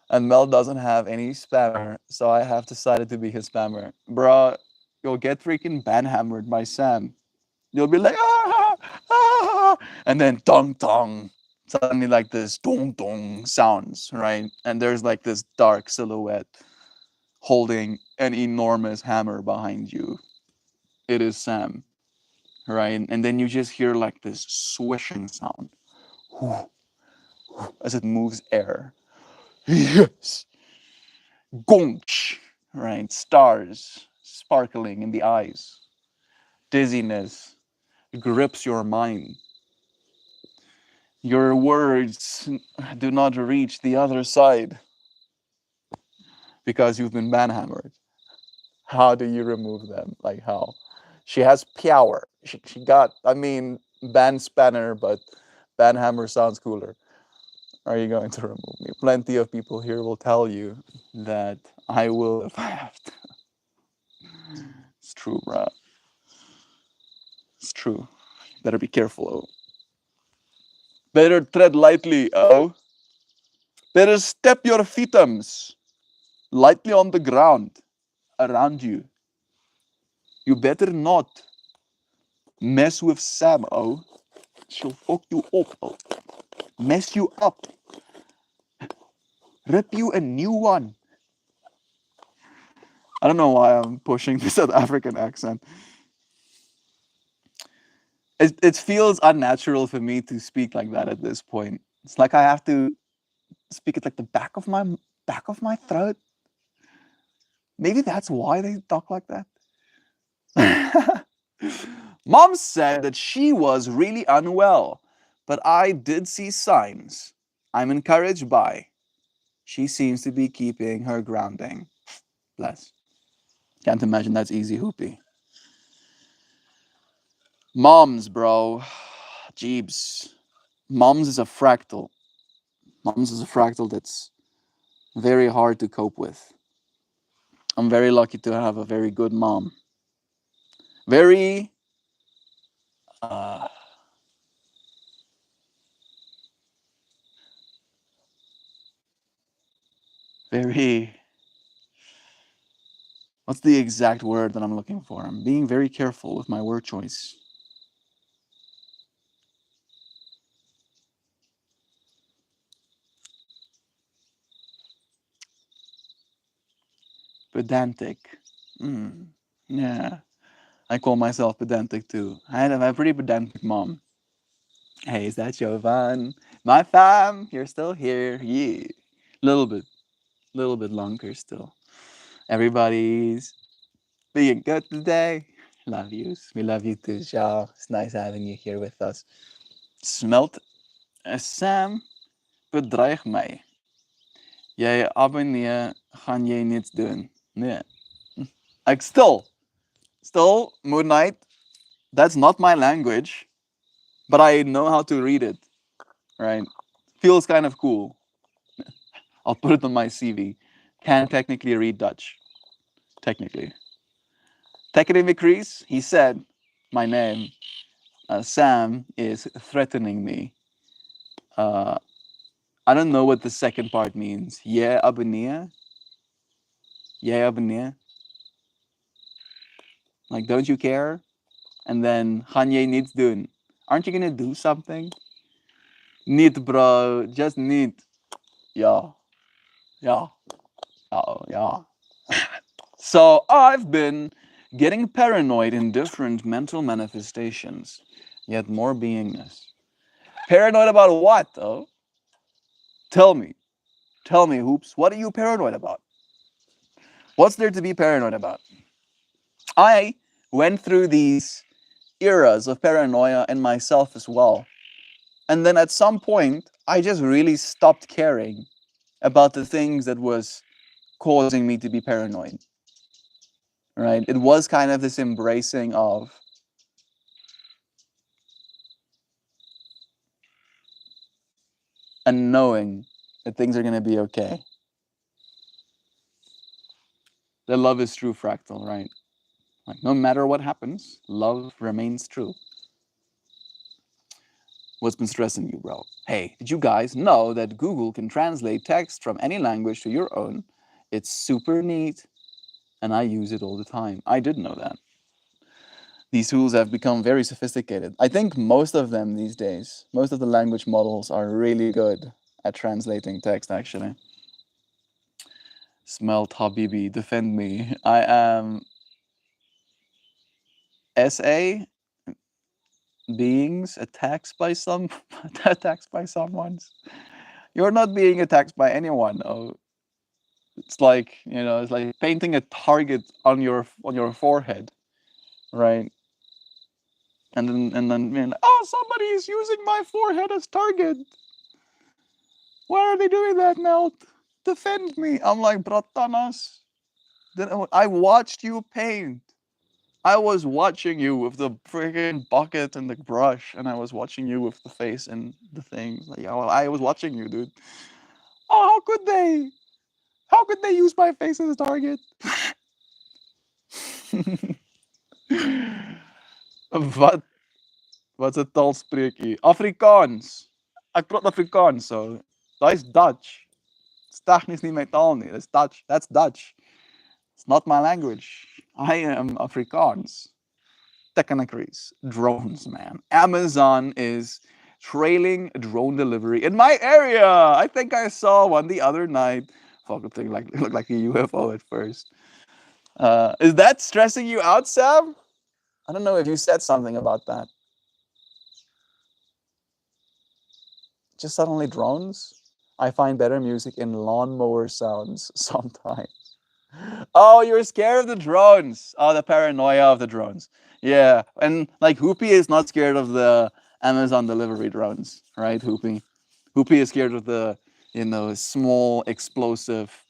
And Mel doesn't have any spammer, so I have decided to be his spammer. Bruh, you'll get freaking banhammered by Sam. You'll be like, ah, ah, and then dong dong. Suddenly like this dong dong sounds, right? And there's like this dark silhouette holding an enormous hammer behind you. It is Sam, right? And then you just hear like this swishing sound as it moves air. Yes. Gonch, right? Stars sparkling in the eyes. Dizziness grips your mind. Your words do not reach the other side because you've been banhammered. How do you remove them? Like how? She has power. She got, I mean, ban spanner, but ban hammer sounds cooler. Are you going to remove me? Plenty of people here will tell you that I will if I have to. It's true, bruh. It's true. Better be careful, oh. Better tread lightly, oh. Better step your feetums lightly on the ground around you. You better not mess with Sam, oh. She'll fuck you up, oh. Mess you up. Rip you a new one. I don't know why I'm pushing the South African accent. It feels unnatural for me to speak like that at this point. It's like I have to speak it like the back of my throat. Maybe that's why they talk like that. Mom said that she was really unwell, but I did see signs. I'm encouraged by. She seems to be keeping her grounding. Bless. Can't imagine that's easy, Hoopy. Moms, bro. Jeebs. Moms is a fractal. Moms is a fractal that's very hard to cope with. I'm very lucky to have a very good mom. Very uh, very what's the exact word that I'm looking for? I'm being very careful with my word choice. Pedantic. Yeah. I call myself pedantic too. I have a pretty pedantic mom. Hey, is that Jovan? My fam, you're still here. Yeah. Little bit longer still. Everybody's being good today. Love yous. We love you too, Shaw. It's nice having you here with us. Smelt Sam bedreig my. Jy abonneer, gaan jy niets doen. Nee. Ek still, Moon Knight, that's not my language, but I know how to read it, right? Feels kind of cool. I'll put it on my CV. Can technically read Dutch. Technically. Technically, Chris, he said my name. Sam is threatening me. I don't know what the second part means. Yeah, abonneer. Yeah, abonneer. Like, don't you care? And then, gaan jy niets doen? Aren't you gonna do something? Niet, bro. Just niet. Yeah. Yeah. Oh, yeah. So I've been getting paranoid in different mental manifestations, yet more beingness. Paranoid about what, though? Tell me. Tell me, Hoops. What are you paranoid about? What's there to be paranoid about? I went through these eras of paranoia in myself as well. And then at some point, I just really stopped caring about the things that was causing me to be paranoid. Right? It was kind of this embracing of and knowing that things are going to be okay. That love is true, fractal, right? Like, no matter what happens, love remains true. What's been stressing you, bro? Hey, did you guys know that Google can translate text from any language to your own? It's super neat, and I use it all the time. I did know that. These tools have become very sophisticated. I think most of them these days, most of the language models are really good at translating text, actually. Smelt Habibi, defend me. I am SA beings attacked by someone. You're not being attacked by anyone. Oh, it's like it's like painting a target on your forehead, right? And then oh, somebody is using my forehead as target. Why are they doing that, Melt? Defend me. I'm like, Bratanas. Then I watched you paint. I was watching you with the freaking bucket and the brush, and I was watching you with the face and the thing. Like, oh, I was watching you, dude. Oh, how could they? How could they use my face as a target? Wat? Wat 'n taalspreekie? Afrikaans. Ek praat Afrikaans, so daai's Dutch. It's tegnies nie my taal nie. It's Dutch. That's Dutch. It's not my language. I am Afrikaans. Technicries. Drones, man. Amazon is trailing drone delivery in my area. I think I saw one the other night. Fucking thing like it looked like a UFO at first. Is that stressing you out, Sam? I don't know if you said something about that. Just suddenly drones? I find better music in lawnmower sounds sometimes. Oh, you're scared of the drones. Oh, the paranoia of the drones. Yeah. And like Hoopy is not scared of the Amazon delivery drones, right? Hoopy is scared of the, small explosive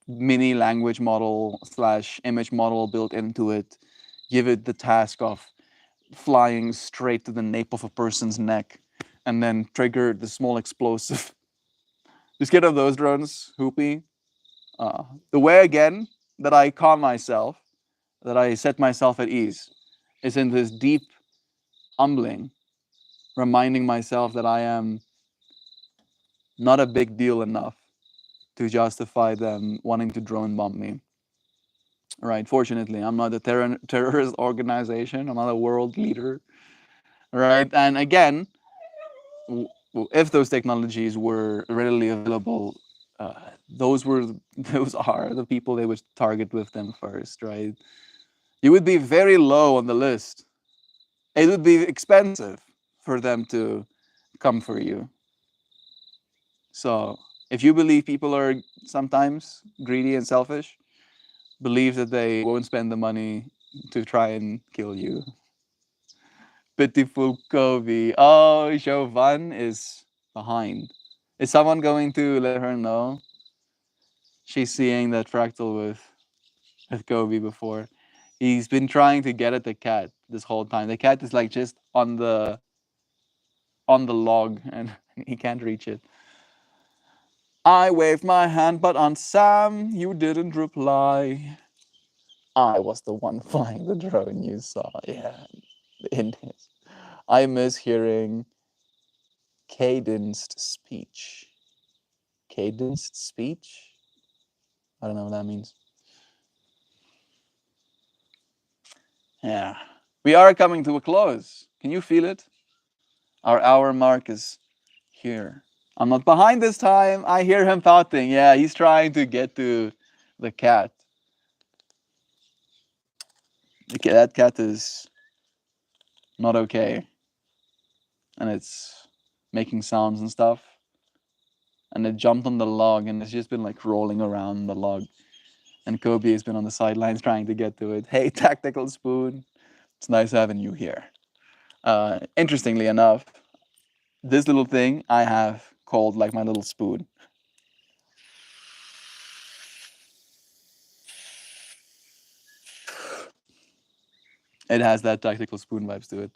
mini language model slash image model built into it. Give it the task of flying straight to the nape of a person's neck and then trigger the small explosive. You scared of those drones, Hoopy? The way again that I calm myself, that I set myself at ease, is in this deep humbling, reminding myself that I am not a big deal enough to justify them wanting to drone bomb me. Right? Fortunately, I'm not a terrorist organization. I'm not a world leader. Right? And again, if those technologies were readily available, those are the people they would target with them first, right? You would be very low on the list. It would be expensive for them to come for you. So if you believe people are sometimes greedy and selfish, believe that they won't spend the money to try and kill you. Pitiful Kobe. Oh, Jovan is behind. Is someone going to let her know she's seeing that fractal with Kobe before? He's been trying to get at the cat this whole time. The cat is like just on the log and he can't reach it. I waved my hand, but on Sam, you didn't reply. I was the one flying the drone you saw. Yeah, it is. I miss hearing cadenced speech. Cadenced speech? I don't know what that means. Yeah. We are coming to a close. Can you feel it? Our hour mark is here. I'm not behind this time. I hear him pouting. Yeah, he's trying to get to the cat. That cat is not okay. And it's making sounds and stuff. And it jumped on the log and it's just been like rolling around the log. And Kobe has been on the sidelines trying to get to it. Hey, Tactical Spoon. It's nice having you here. Interestingly enough, this little thing I have called like my little spoon. It has that Tactical Spoon vibes to it.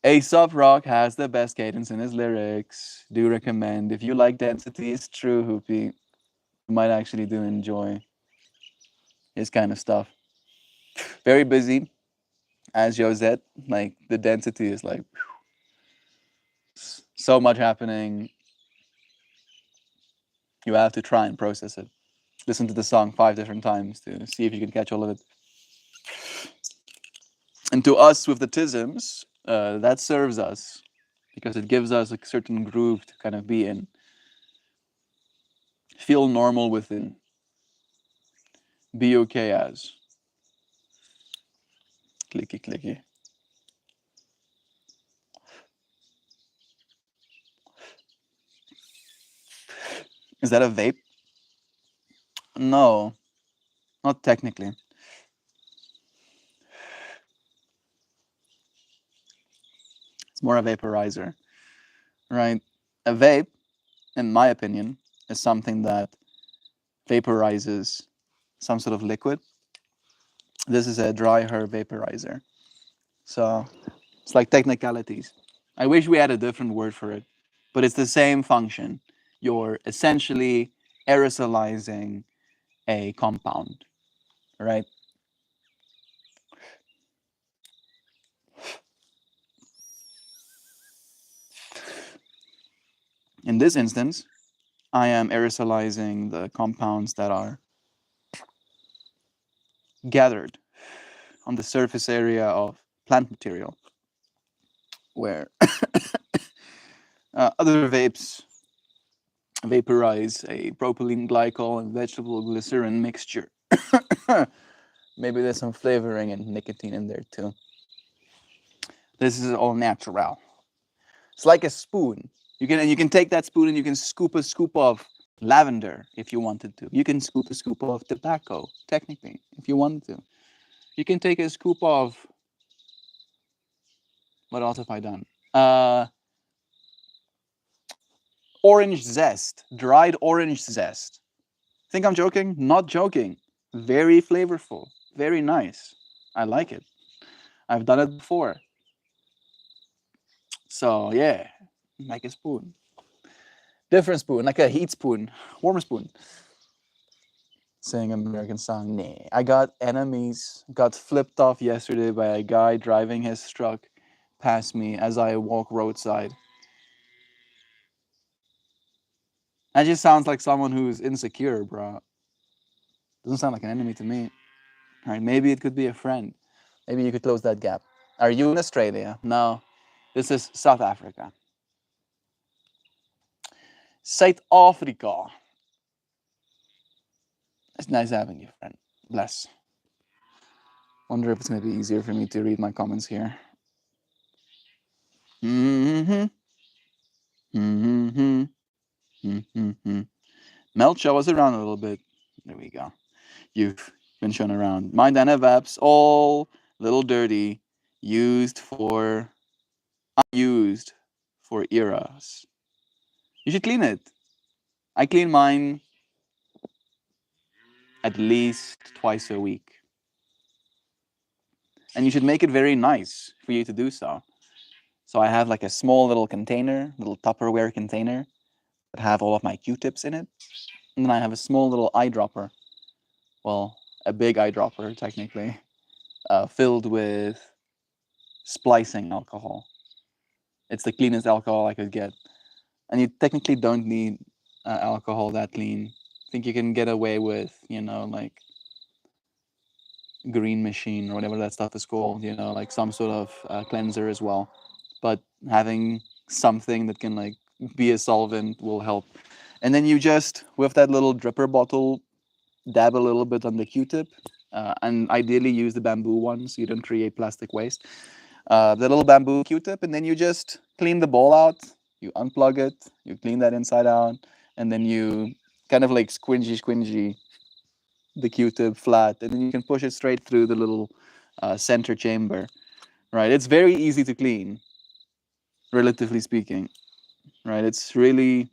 Aesop Rock has the best cadence in his lyrics. Do recommend. If you like density, it's true, Hoopy. You might actually do enjoy his kind of stuff. Very busy, as Josette. Like the density is like so much happening. You have to try and process it. Listen to the song 5 different times to see if you can catch all of it. And to us with the tisms, that serves us because it gives us a certain groove to kind of be in. Feel normal within. Be okay as. Clicky, clicky. Is that a vape? No, not technically. It's more a vaporizer, right? A vape, in my opinion, is something that vaporizes some sort of liquid This is a dry herb vaporizer. So it's like technicalities. I wish we had a different word for it, but it's the same function. You're essentially aerosolizing a compound, right? In this instance, I am aerosolizing the compounds that are gathered on the surface area of plant material, where other vapes vaporize a propylene glycol and vegetable glycerin mixture. Maybe there's some flavoring and nicotine in there too. This is all natural. It's like a spoon. You can take that spoon and you can scoop a scoop of lavender if you wanted to. You can scoop a scoop of tobacco, technically, if you wanted to. You can take a scoop of what else have I done? Orange zest, dried orange zest. Think I'm joking? Not joking. Very flavorful, very nice. I like it. I've done it before. So yeah, like a spoon. Different spoon, like a heat spoon, warm spoon. Sing American song. Nah. I got enemies. Got flipped off yesterday by a guy driving his truck past me as I walk roadside. That just sounds like someone who's insecure, bro. Doesn't sound like an enemy to me. All right, maybe it could be a friend. Maybe you could close that gap. Are you in Australia? No. This is South Africa. South Africa. It's nice having you, friend. Bless. Wonder if it's going to be easier for me to read my comments here. Mm-hmm. Mm-hmm. Mm-hmm. Melt, show us around a little bit. There we go. You've been shown around. My Dana apps, all little dirty, unused for eras. You should clean it. I clean mine at least twice a week. And you should make it very nice for you to do so. So I have like a small little container, little Tupperware container that have all of my Q-tips in it. And then I have a small little eyedropper. Well, a big eyedropper technically, filled with splicing alcohol. It's the cleanest alcohol I could get. And you technically don't need alcohol that clean. I think you can get away with, like green machine or whatever that stuff is called, like some sort of cleanser as well. But having something that can like be a solvent will help. And then you just, with that little dripper bottle, dab a little bit on the Q-tip, and ideally use the bamboo one so you don't create plastic waste. The little bamboo Q-tip, and then you just clean the bowl out, you unplug it, you clean that inside out, and then you kind of like squingy the Q-tip flat, and then you can push it straight through the little center chamber, right? It's very easy to clean, relatively speaking, right? It's really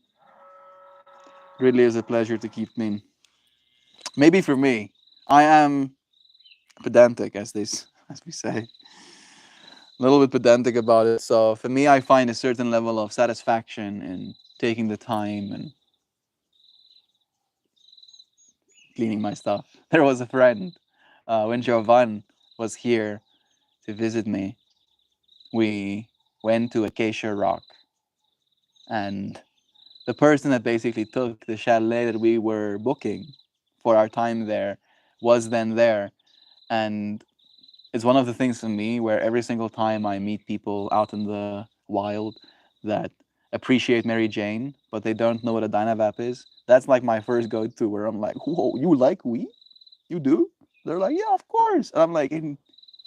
is a pleasure to keep clean. Maybe for me, I am pedantic, as we say, a little bit pedantic about it. So for me, I find a certain level of satisfaction in taking the time and cleaning my stuff. There was a friend when Jovan was here to visit me. We went to Acacia Rock, and the person that basically took the chalet that we were booking for our time there was then there. And it's one of the things for me where every single time I meet people out in the wild that appreciate Mary Jane, but they don't know what a Dynavap is, that's like my first go-to where I'm like, whoa, you like weed? You do? They're like, yeah, of course. And I'm like, and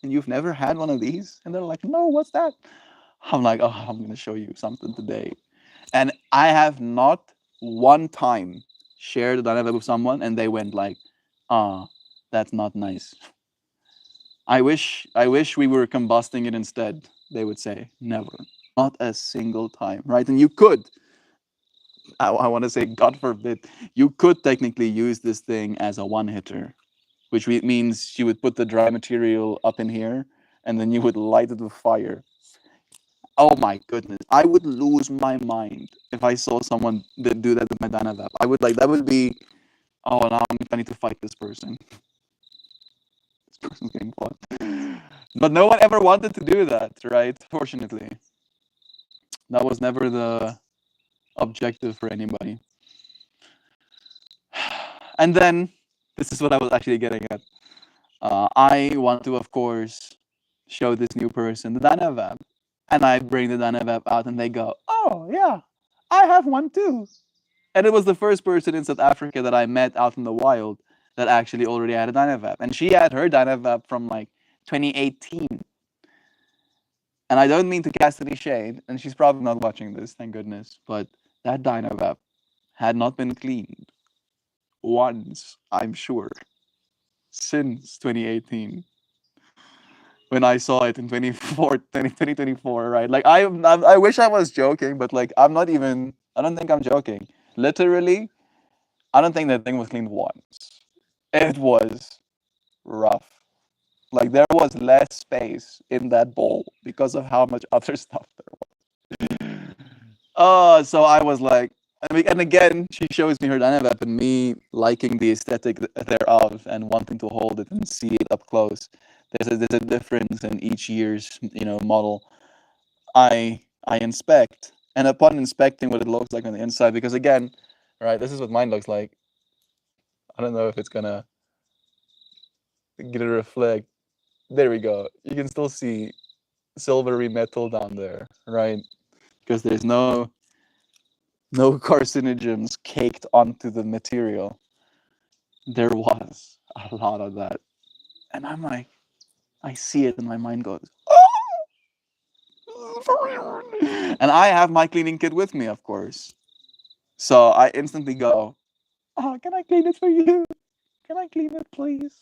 you've never had one of these? And they're like, no, what's that? I'm like, oh, I'm going to show you something today. And I have not one time shared a Dynavap with someone and they went like, that's not nice. I wish we were combusting it instead, they would say. Never. Not a single time, right? And you could, I want to say, God forbid, you could technically use this thing as a one-hitter. which means you would put the dry material up in here and then you would light it with fire. Oh my goodness, I would lose my mind if I saw someone that do that with my Dynavap. I would like that would be, oh, now I need to fight this person. This person's getting fought. But no one ever wanted to do that, right? Fortunately, that was never the objective for anybody. And then this is what I was actually getting at. I want to, of course, show this new person the Dynavap. And I bring the Dynavap out and they go, oh, yeah, I have one too. And it was the first person in South Africa that I met out in the wild that actually already had a Dynavap. And she had her Dynavap from like 2018. And I don't mean to cast any shade, and she's probably not watching this, thank goodness, but that Dynavap had not been cleaned once, I'm sure, since 2018. When I saw it in 2024, right? Like I wish I was joking, but like I'm not even. I don't think I'm joking. Literally, I don't think that thing was cleaned once. It was rough. Like there was less space in that bowl because of how much other stuff there was. So I was like, I mean, and again, she shows me her Dynavap and me liking the aesthetic thereof and wanting to hold it and see it up close. There's a difference in each year's model. I inspect, and upon inspecting what it looks like on the inside, because again, right, this is what mine looks like. I don't know if it's gonna get a reflect. There we go. You can still see silvery metal down there, right? Because there's no carcinogens caked onto the material. There was a lot of that, and I'm like, I see it, and my mind goes, and I have my cleaning kit with me, of course. So I instantly go, oh, can I clean it for you? Can I clean it, please?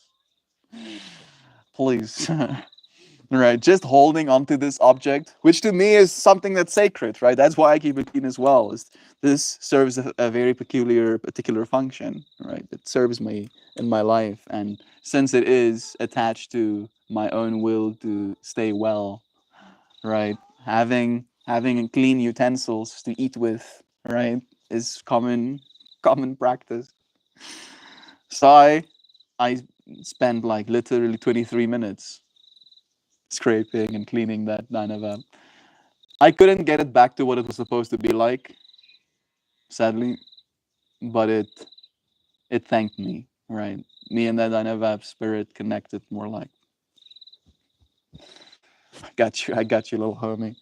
Please. Right, just holding onto this object, which to me is something that's sacred, right? That's why I keep it clean as well. This serves a very particular function, right? It serves me in my life, and since it is attached to my own will to stay well, right? Having clean utensils to eat with, right, is common practice. So I spent like literally 23 minutes scraping and cleaning that Dynavap. I couldn't get it back to what it was supposed to be like, sadly, but it thanked me, right? Me and that Dynavap spirit connected more like. I got you, little homie.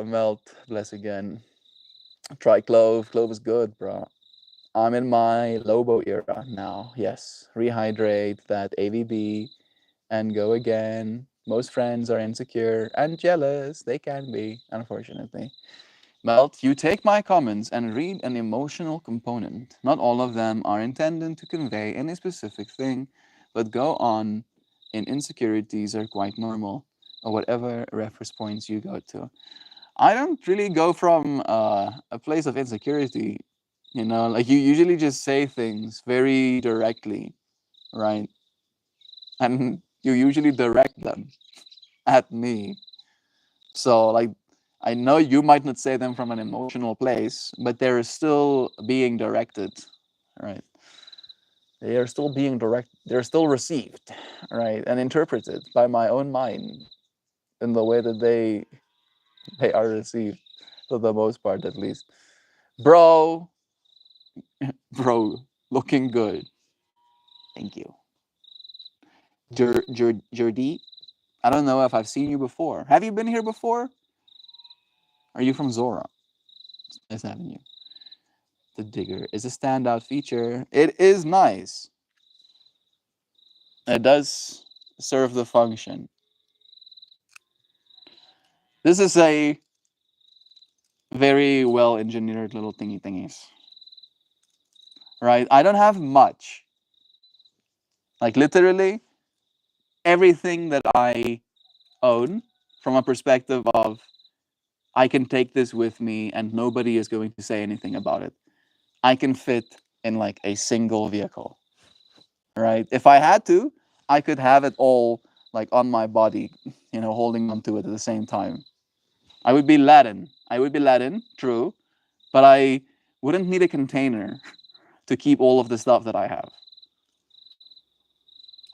Melt, bless again. Try clove. Clove is good, bro. I'm in my Lobo era now. Yes, rehydrate that AVB and go again. Most friends are insecure and jealous. They can be, unfortunately. Melt, you take my comments and read an emotional component. Not all of them are intended to convey any specific thing, but go on. In insecurities are quite normal, or whatever reference points you go to. I don't really go from a place of insecurity, like you usually just say things very directly, right? And you usually direct them at me. So, like, I know you might not say them from an emotional place, but they're still being directed, right? They are still being they're still received, right? And interpreted by my own mind in the way that they are received, for the most part at least. Bro, bro, looking good. Thank you. Jordi, I don't know if I've seen you before. Have you been here before? Are you from Zora? It's nice having you. The digger is a standout feature. It is nice. It does serve the function. This is a very well engineered little thingies. Right? I don't have much. Like literally everything that I own from a perspective of I can take this with me and nobody is going to say anything about it. I can fit in like a single vehicle. right? If I had to, I could have it all like on my body, holding on to it at the same time. I would be Latin. I would be Latin, true, but I wouldn't need a container to keep all of the stuff that I have.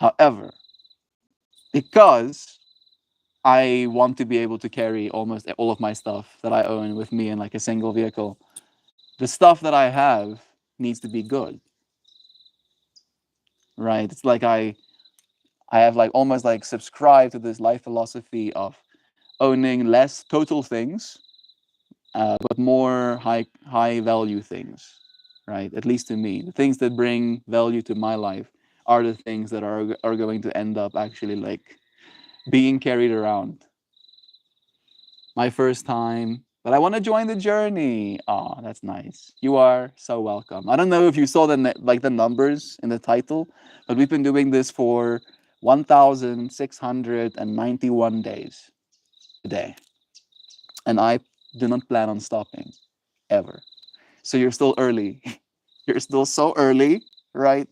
However, because I want to be able to carry almost all of my stuff that I own with me in like a single vehicle, the stuff that I have needs to be good, right? It's like I have like almost like subscribed to this life philosophy of owning less total things, but more high value things, right? At least to me, the things that bring value to my life are the things that are going to end up actually like being carried around. My first time, but I want to join the journey. Oh, that's nice. You are so welcome. I don't know if you saw like the numbers in the title, but we've been doing this for 1,691 days a day, and I do not plan on stopping ever. So you're still early. You're still so early, right?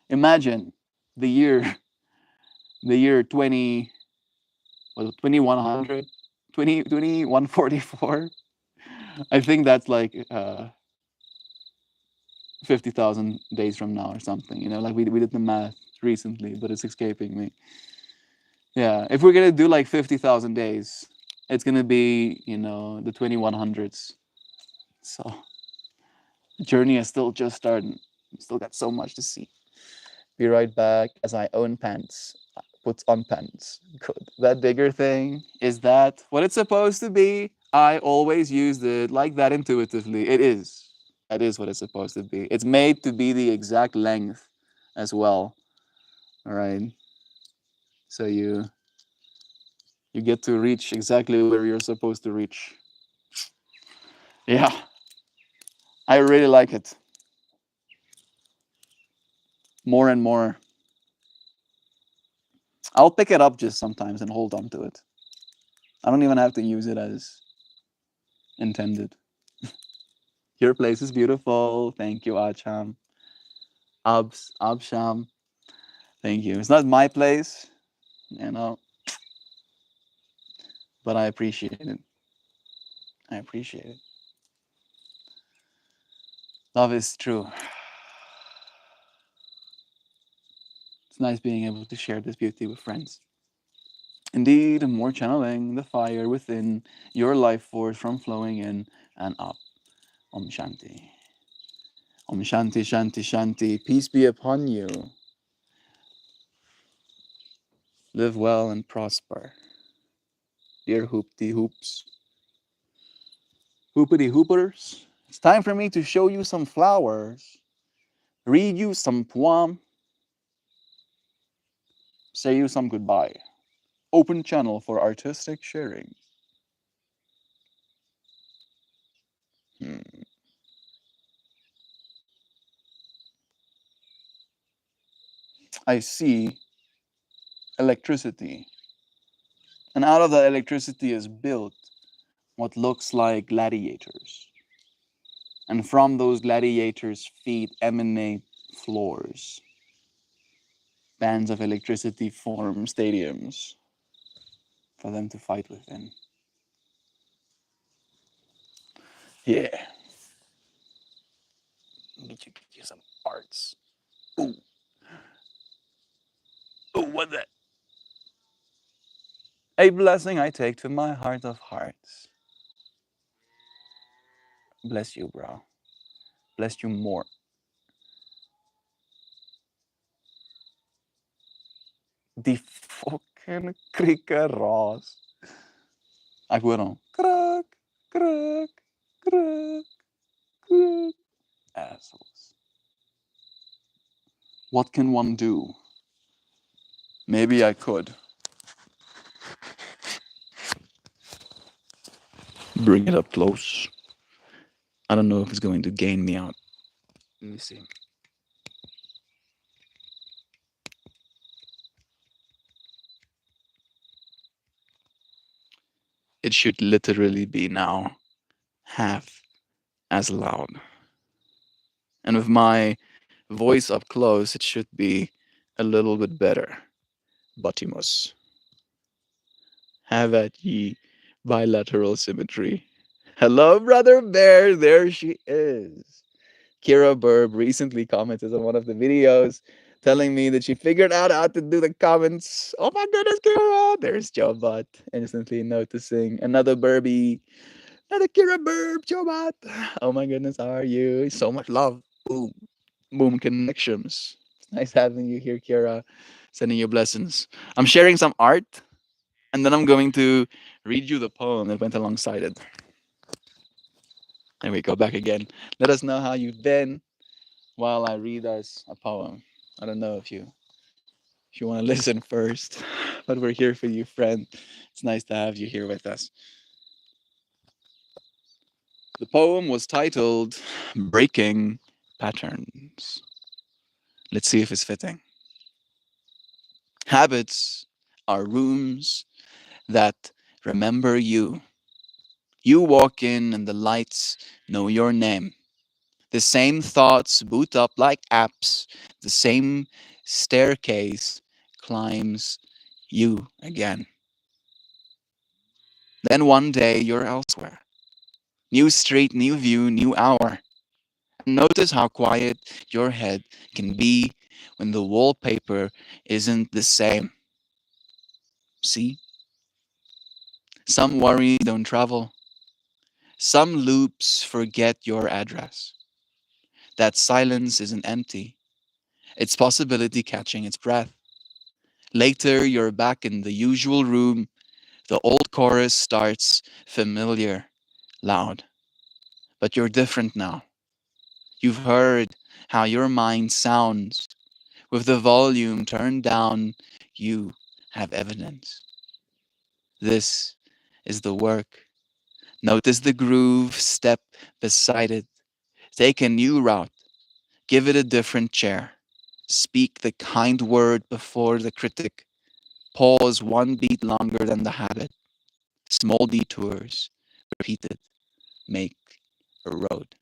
Imagine the year, the year 20, was it 2100, 2144. I think that's like 50,000 days from now or something. Like we did the math recently, but it's escaping me. Yeah, if we're gonna do like 50,000 days, it's gonna be the 2100s. So the journey is still just starting. Still got so much to see. Be right back as I own pants. Puts on pants. Good. That bigger thing, is that what it's supposed to be? I always used it like that intuitively. It is. That is what it's supposed to be. It's made to be the exact length as well. All right. So you get to reach exactly where you're supposed to reach. Yeah. I really like it. More and more. I'll pick it up just sometimes and hold on to it. I don't even have to use it as intended. Your place is beautiful. Thank you, Acham. Absham. Thank you. It's not my place, you know, but I appreciate it. I appreciate it. Love is true. It's nice being able to share this beauty with friends. Indeed, more channeling the fire within your life force from flowing in and up. Om Shanti. Om Shanti, Shanti, Shanti. Peace be upon you. Live well and prosper. Dear hoopty hoops. Hoopity hoopers. It's time for me to show you some flowers, read you some poem, say you some goodbye. Open channel for artistic sharing. Hmm. I see electricity, and out of that electricity is built what looks like gladiators. And from those gladiators' feet emanate floors. Bands of electricity form stadiums for them to fight within. Yeah. Get you some arts. Ooh. Ooh, what that? A blessing I take to my heart of hearts. Bless you, bro. Bless you more. Die fucking kriekeraas. Ek hoor hom. Krak, krak, krak, krak. Assholes. What can one do? Maybe I could bring it up close. I don't know if it's going to gain me out. Let me see. It should literally be now half as loud. And with my Voice up close, it should be a little bit better. Batimus. Have at ye bilateral symmetry. Hello, brother bear. There she is. Kira Burb recently commented on one of the videos telling me that she figured out how to do the comments. Oh my goodness, Kira! There's Jobot instantly noticing another Burby. Another Kira Burb, Jobot. Oh my goodness, how are you? So much love. Boom. Boom connections. It's nice having you here, Kira. Sending you blessings. I'm sharing some art, and then I'm going to read you the poem that went alongside it. There we go, back again. Let us know how you've been while I read us a poem. I don't know if you want to listen first, but we're here for you, friend. It's nice to have you here with us. The poem was titled Breaking Patterns. Let's see if it's fitting. Habits are rooms that remember you. You walk in and the lights know your name. The same thoughts boot up like apps. The same staircase climbs you again. Then one day you're elsewhere. New street, new view, new hour. And notice how quiet your head can be when the wallpaper isn't the same. See? Some worries don't travel. Some loops forget your address. That silence isn't empty. It's possibility catching its breath. Later, you're back in the usual room. The old chorus starts familiar, loud. But you're different now. You've heard how your mind sounds. With the volume turned down, you have evidence. This is the work. Notice the groove, step beside it. Take a new route. Give it a different chair. Speak the kind word before the critic. Pause one beat longer than the habit. Small detours, repeated, make a road.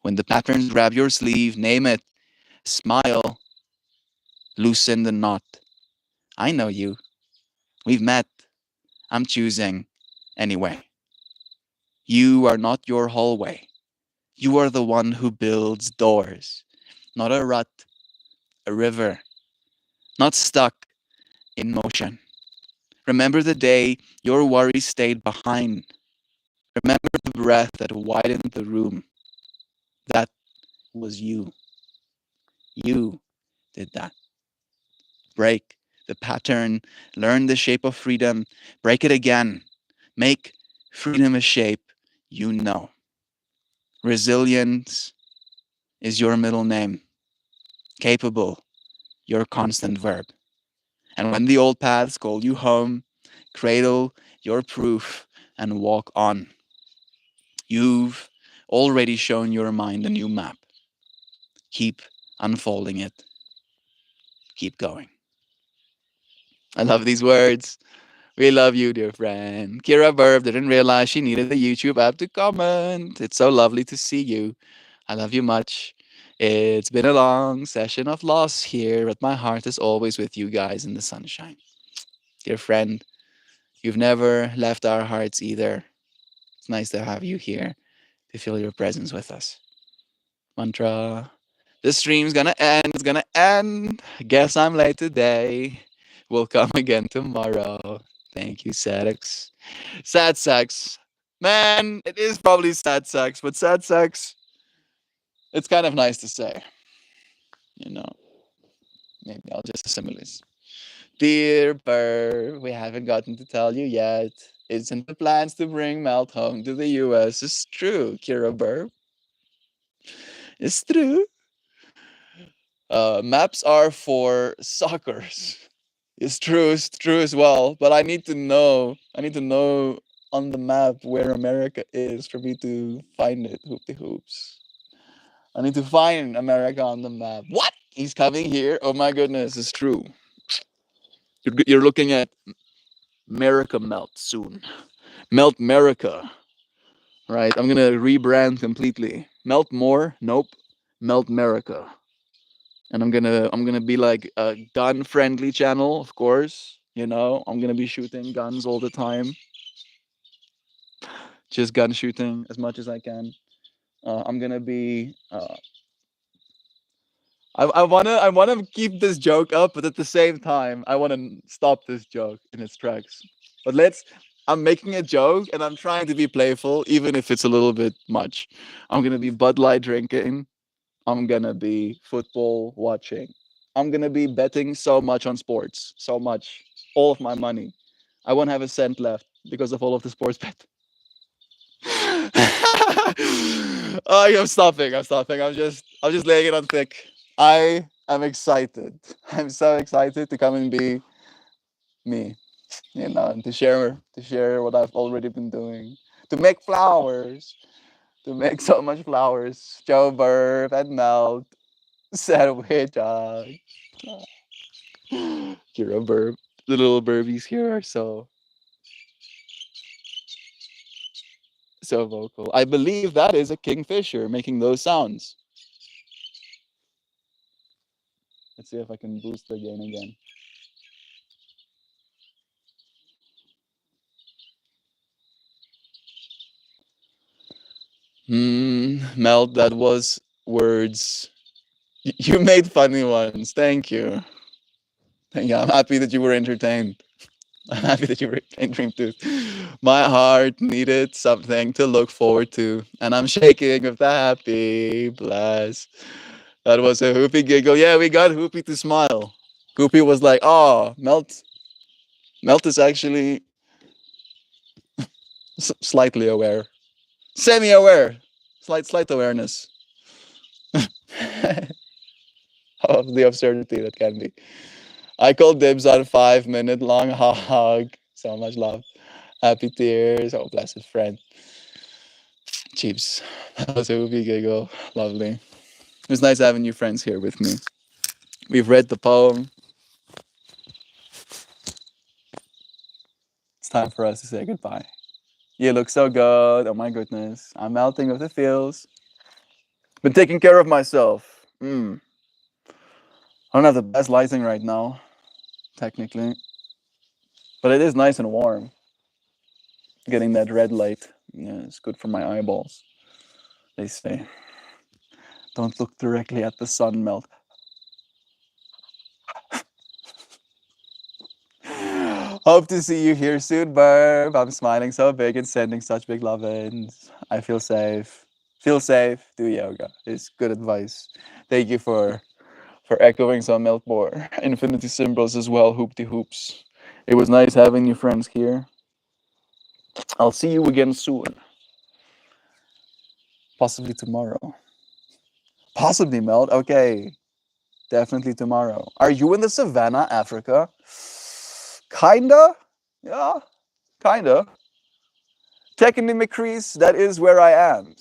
When the patterns grab your sleeve, name it. Smile, loosen the knot. I know you. We've met. I'm choosing anyway. You are not your hallway. You are the one who builds doors, not a rut, a river, not stuck in motion. Remember the day your worries stayed behind. Remember the breath that widened the room. That was you. You did that. Break the pattern, learn the shape of freedom, break it again. Make freedom a shape you know. Resilience is your middle name. Capable, your constant verb. And when the old paths call you home, cradle your proof and walk on. You've already shown your mind a new map. Keep unfolding it. Keep going. I love these words. We love you, dear friend. Kira Burb didn't realize she needed the YouTube app to comment. It's so lovely to see you. I love you much. It's been a long session of loss here, but my heart is always with you guys in the sunshine. Dear friend, you've never left our hearts either. It's nice to have you here to feel your presence with us. Mantra. The stream's gonna end. It's gonna end. Guess I'm late today. We'll come again tomorrow. Thank you, Sadix. Sad sex. Man, it is probably sad sex, but sad sex, it's kind of nice to say. You know, maybe I'll just assimilate. Dear Burr, we haven't gotten to tell you yet. It's in the plans to bring Melt home to the US. It's true, Kira Burr. It's true. Maps are for suckers. It's true as well. But I need to know on the map where America is for me to find it. Hoopty hoops. I need to find America on the map. What? He's coming here? Oh my goodness, it's true. You're looking at America Melt soon. Melt America. Right, I'm gonna rebrand completely. MeltMore? Nope. Melt America. And I'm gonna be like a gun friendly channel, of course. I'm gonna be shooting guns all the time, just gun shooting as much as I can. I'm gonna be. I wanna keep this joke up, but at the same time, I wanna stop this joke in its tracks. But let's. I'm making a joke and I'm trying to be playful, even if it's a little bit much. I'm gonna be Bud Light drinking. I'm gonna be football watching. I'm gonna be betting so much on sports, so much, all of my money. I won't have a cent left because of all of the sports bet. Oh, I'm stopping. I'm stopping. I'm just laying it on thick. I am excited. I'm so excited to come and be me, and to share what I've already been doing. To make flowers, to make so much flowers. Joe Burp and Melt. Sandwich. You're a burp. The little burbies here are so vocal. I believe that is a kingfisher making those sounds. Let's see if I can boost the gain again. Melt, that was words. You made funny ones. Thank you. Thank you. I'm happy that you were entertained. I'm happy that you were entertained too. My heart needed something to look forward to, and I'm shaking with the happy blast. That was a Hoopy giggle. Yeah, we got Hoopy to smile. Hoopy was like, "Oh, Melt is actually slightly aware, semi-aware, slight awareness of the absurdity that can be." I called dibs on 5 minute long hug. So much love, happy tears. Oh, blessed friend. Cheeps. That was a Hoopy giggle. Lovely. It was nice having you friends here with me. We've read the poem. It's time for us to say goodbye. You look so good. Oh my goodness. I'm melting with the feels. Been taking care of myself. I don't have the best lighting right now, technically. But it is nice and warm. Getting that red light. Yeah, it's good for my eyeballs. They say. Don't look directly at the sun, Melt. Hope to see you here soon, Burb. I'm smiling so big and sending such big love-ins. I feel safe. Feel safe. Do yoga. It's good advice. Thank you for echoing some MeltMore infinity symbols as well. Hoopty hoops. It was nice having you friends here. I'll see you again soon. Possibly tomorrow. Possibly, Melt. Okay. Definitely tomorrow. Are you in the savannah, Africa? Kinda. Yeah, kinda. Technically, that is where I am.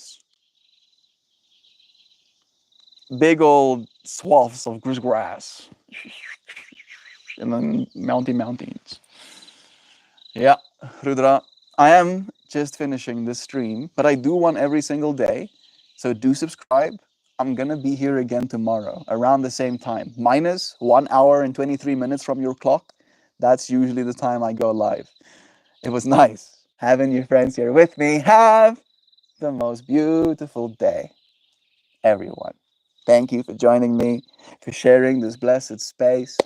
Big old swaths of grass. And then mountains. Yeah, Rudra. I am just finishing this stream, but I do one every single day. So do subscribe. I'm gonna be here again tomorrow around the same time, minus 1 hour and 23 minutes from your clock. That's usually the time I go live. It was nice having you friends here with me. Have the most beautiful day, everyone. Thank you for joining me, for sharing this blessed space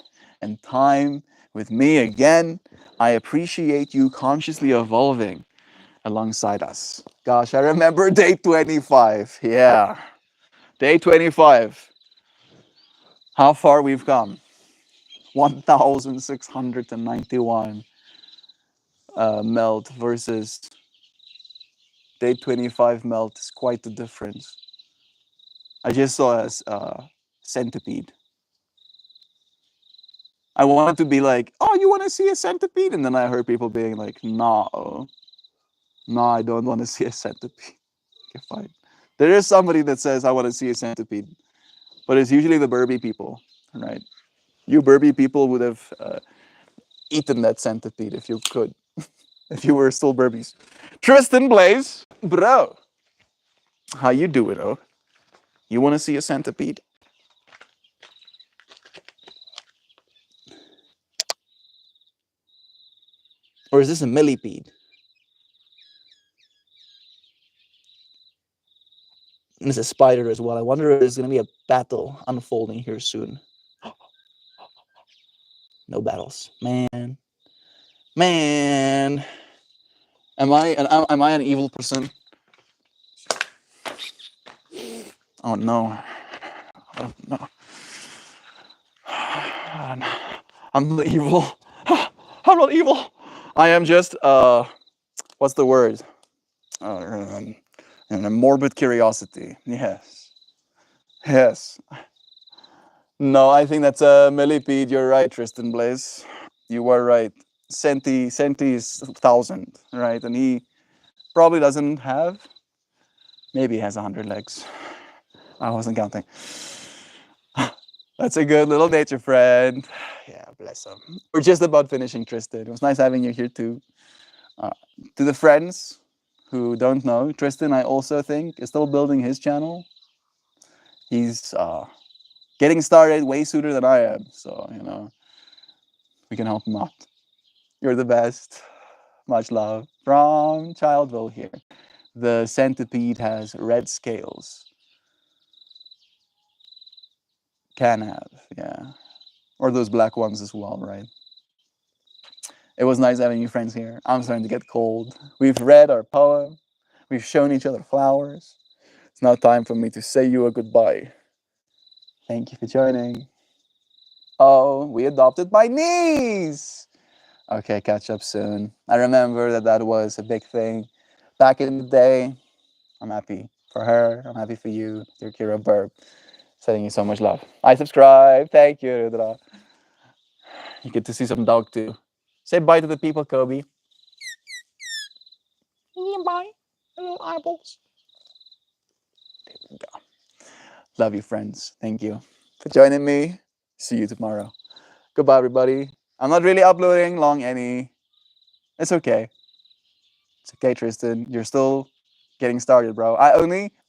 and time with me again. I appreciate you consciously evolving alongside us. Gosh, I remember day 25. Yeah, day 25. How far we've come. 1,691 melt versus day 25 melt is quite the difference. I just saw a centipede. I wanted to be like, "Oh, you want to see a centipede?" And then I heard people being like, "No, no, I don't want to see a centipede." Okay, fine. There is somebody that says, "I want to see a centipede," but it's usually the Burby people, right? You Burby people would have eaten that centipede if you could, if you were still Burbies. Tristan Blaze, bro, how you doing, oh? You want to see a centipede? Or is this a millipede? And it's a spider as well. I wonder if there's going to be a battle unfolding here soon. No battles. Man. Man. Am I an evil person? Oh no. Oh no. I'm not evil. I'm not evil. I am just what's the word? A morbid curiosity. Yes. Yes. No, I think that's a millipede. You're right, Tristan Blaze. You were right. Senti is 1,000, right? And he probably doesn't have. Maybe he has 100 legs. I wasn't counting. That's a good little nature friend. Yeah, bless him. We're just about finishing, Tristan. It was nice having you here too. To the friends who don't know, Tristan, I also think, is still building his channel. He's getting started way sooner than I am. So, you know, we can help him out. You're the best. Much love from Childville here. The centipede has red scales. Can have, yeah. Or those black ones as well, right? It was nice having you friends here. I'm starting to get cold. We've read our poem. We've shown each other flowers. It's now time for me to say you a goodbye. Thank you for joining. Oh, we adopted my niece! Okay, catch up soon. I remember that was a big thing back in the day. I'm happy for her. I'm happy for you, dear Kira Burp. Sending you so much love. I subscribe. Thank you, Rudra. You get to see some dog too. Say bye to the people, Kobe. Bye. Little eyeballs. There we go. Love you, friends. Thank you for joining me. See you tomorrow. Goodbye, everybody. I'm not really uploading long any. It's okay. It's okay, Tristan. You're still getting started, bro.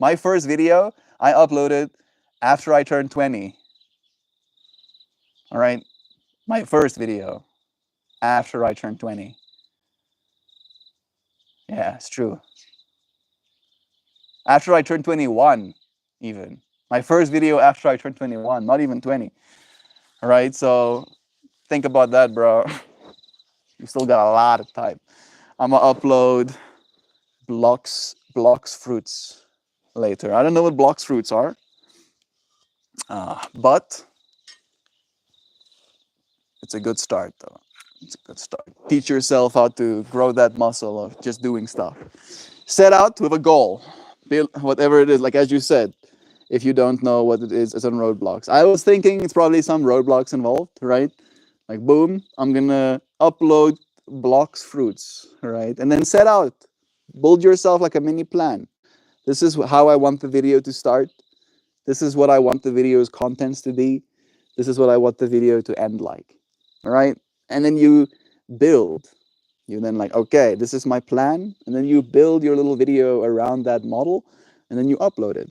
My first video, I uploaded after I turned 20. All right? My first video after I turned 20. Yeah, it's true. After I turned 21, even. My first video after I turned 21, not even 20. All right? So think about that, bro. You still got a lot of time. I'm going to upload blocks fruits later. I don't know what blocks fruits are, but it's a good start, though. It's a good start. Teach yourself how to grow that muscle of just doing stuff. Set out with a goal. Build whatever it is, like as you said, if you don't know what it is, it's on roadblocks. I was thinking it's probably some roadblocks involved, right? Like, boom, I'm going to upload blocks fruits, right? And then set out. Build yourself like a mini plan. This is how I want the video to start. This is what I want the video's contents to be. This is what I want the video to end like. All right? And then you build. You then like, okay, this is my plan. And then you build your little video around that model. And then you upload it.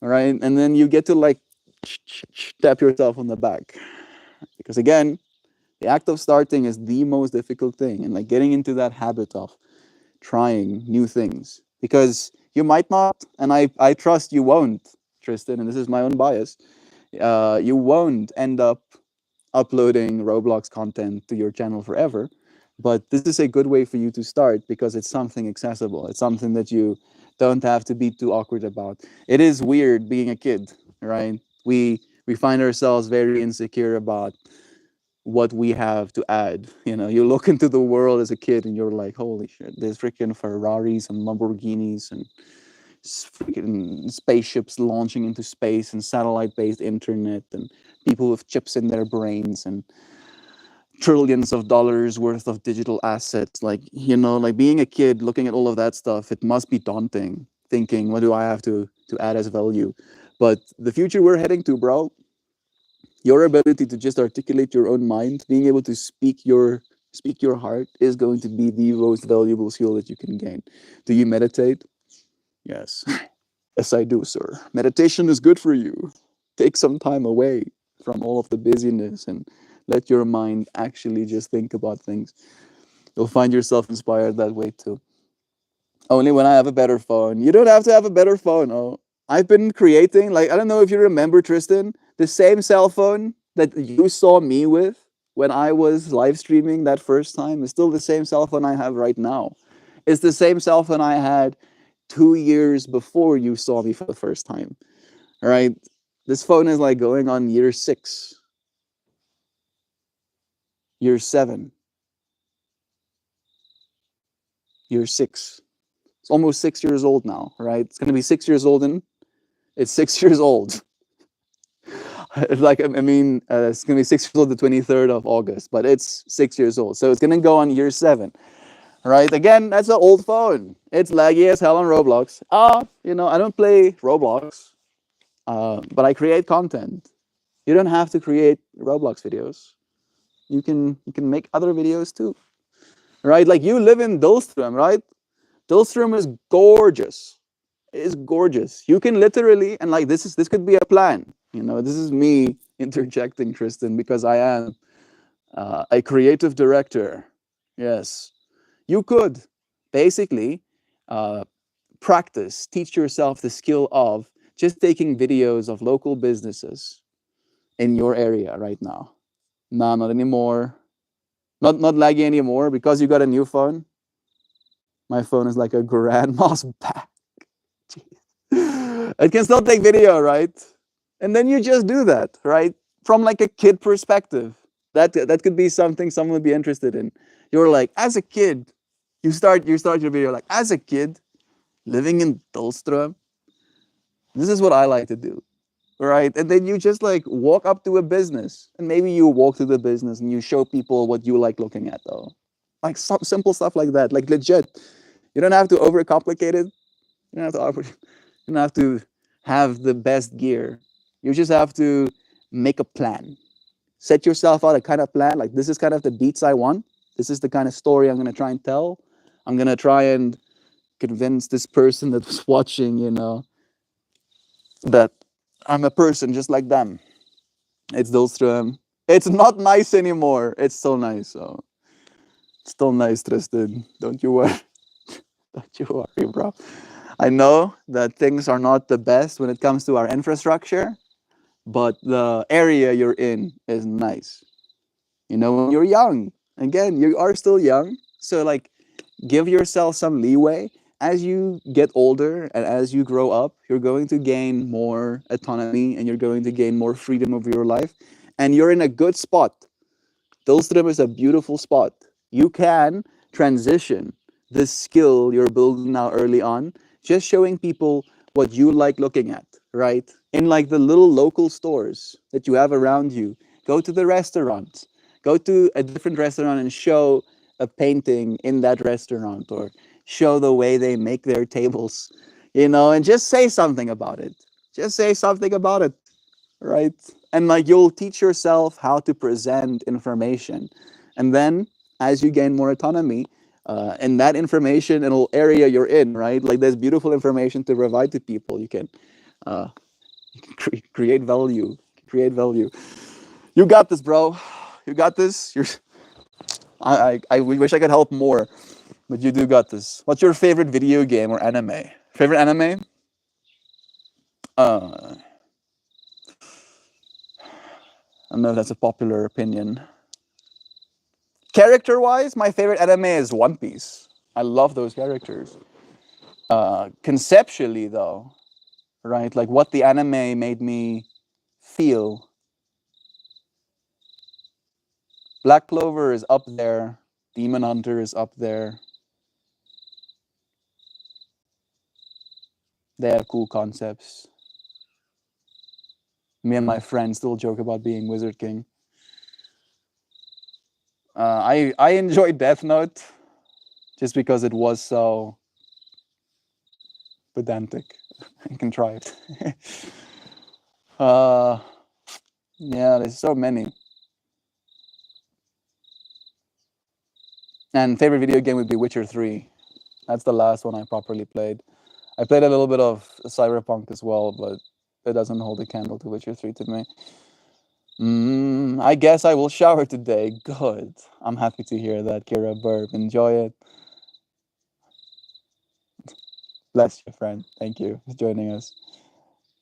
All right? And then you get to like tap yourself on the back. Because again, the act of starting is the most difficult thing. And like getting into that habit of trying new things. Because you might not, and I trust you won't, Tristan, and this is my own bias, you won't end up uploading Roblox content to your channel forever. But this is a good way for you to start because it's something accessible. It's something that you don't have to be too awkward about. It is weird being a kid, right? We find ourselves very insecure about what we have to add. You know, you look into the world as a kid and you're like, holy shit, there's freaking Ferraris and Lamborghinis and freaking spaceships launching into space and satellite-based internet and people with chips in their brains and trillions of dollars worth of digital assets. Like, you know, like being a kid looking at all of that stuff, it must be daunting thinking, what do I have to add as value? But the future we're heading to, bro, your ability to just articulate your own mind, being able to speak your heart is going to be the most valuable skill that you can gain. Do you meditate? Yes. Yes, I do, sir. Meditation is good for you. Take some time away from all of the busyness and let your mind actually just think about things. You'll find yourself inspired that way too. Only when I have a better phone. You don't have to have a better phone. Oh, I've been creating, like, I don't know if you remember, Tristan, the same cell phone that you saw me with when I was live streaming that first time is still the same cell phone I have right now. It's the same cell phone I had 2 years before you saw me for the first time. All right. This phone is like going on year 6, year 7, year 6. It's almost 6 years old now, right? It's going to be 6 years old and it's 6 years old. Like, I mean, it's going to be 6 years old the 23rd of August, but it's 6 years old. So it's going to go on year 7, right? Again, that's an old phone. It's laggy as hell on Roblox. I don't play Roblox, but I create content. You don't have to create Roblox videos. You can make other videos too, right? Like you live in Dulstrom, right? Dulstrom is gorgeous. It's gorgeous. You can literally, and like this could be a plan. This is me interjecting, Tristan, because I am a creative director. Yes, you could basically uh, practice, teach yourself the skill of just taking videos of local businesses in your area right now. No, not anymore. Not laggy anymore because you got a new phone. My phone is like a grandma's back. It can still take video, right? And then you just do that, right? From like a kid perspective. That could be something someone would be interested in. You're like, as a kid, you start your video like, as a kid, living in Dolstrom, this is what I like to do. Right? And then you just like walk up to a business and maybe you walk to the business and you show people what you like looking at though. Like some simple stuff like that, like legit. You don't have to overcomplicate it. You don't have to you don't have to have the best gear. You just have to make a plan. Set yourself out a kind of plan. Like this is kind of the beats I want. This is the kind of story I'm gonna try and tell. I'm gonna try and convince this person that was watching, that I'm a person just like them. It's Dulstrom. It's not nice anymore. It's still nice. So still nice, Tristan. Don't you worry. Don't you worry, bro. I know that things are not the best when it comes to our infrastructure, but the area you're in is nice. When you're young, again, you are still young. So, like, give yourself some leeway. As you get older and as you grow up, you're going to gain more autonomy and you're going to gain more freedom of your life. And you're in a good spot. Dulstrom is a beautiful spot. You can transition this skill you're building now early on, just showing people what you like looking at, right? In like the little local stores that you have around you. Go to the restaurants. Go to a different restaurant and show a painting in that restaurant or show the way they make their tables, and just say something about it. Just say something about it, right? And like you'll teach yourself how to present information. And then as you gain more autonomy, in that information and area you're in, right? Like there's beautiful information to provide to people. Uh, you can create value. Create value. You got this, bro. You got this. I wish I could help more, but you do got this. What's your favorite video game or anime? Favorite anime? I don't know if that's a popular opinion. Character-wise, my favorite anime is One Piece. I love those characters. Conceptually, though, right? Like what the anime made me feel. Black Clover is up there. Demon Hunter is up there. They have cool concepts. Me and my friends still joke about being Wizard King. I enjoyed Death Note just because it was so pedantic and contrived. uh, yeah, there's so many. And favorite video game would be Witcher 3. That's the last one I properly played. I played a little bit of Cyberpunk as well, but it doesn't hold a candle to Witcher 3 to me. I guess I will shower today. Good. I'm happy to hear that, Kira Burp. Enjoy it. Bless you, friend. Thank you for joining us.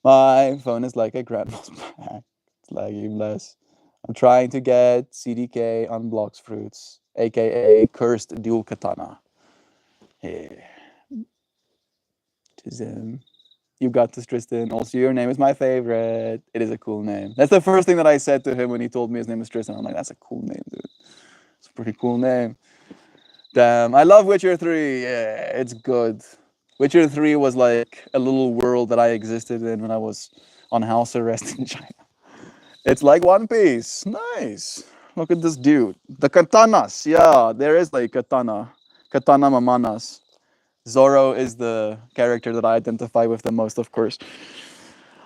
My phone is like a grandma's back. It's laggy, bless. I'm trying to get CDK on Blocks Fruits, aka Cursed Dual Katana. Yeah. You got this, Tristan. Also, your name is my favorite. It is a cool name. That's the first thing that I said to him when he told me his name is Tristan. I'm like, that's a cool name, dude. It's a pretty cool name. Damn, I love Witcher 3. Yeah, it's good. Witcher 3 was like a little world that I existed in when I was on house arrest in China. It's like One Piece. Nice. Look at this dude. The katanas. Yeah, there is like katana. Katana mamanas. Zoro is the character that I identify with the most, of course.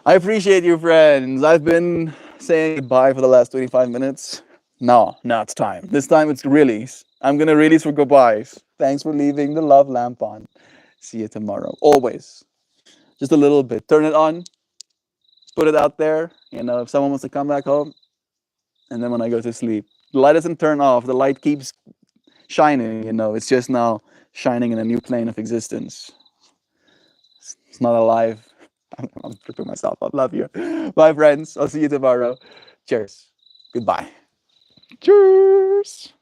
I appreciate you, friends. I've been saying goodbye for the last 25 minutes. No, now it's time. This time it's release. I'm gonna release for goodbyes. Thanks for leaving the love lamp on. See you tomorrow. Always. Just a little bit. Turn it on. Put it out there. You know, if someone wants to come back home. And then when I go to sleep, the light doesn't turn off. The light keeps shining. You know, it's just now shining in a new plane of existence. It's not alive. I'm tripping myself up. Love you. Bye, friends. I'll see you tomorrow. Cheers. Goodbye. Cheers.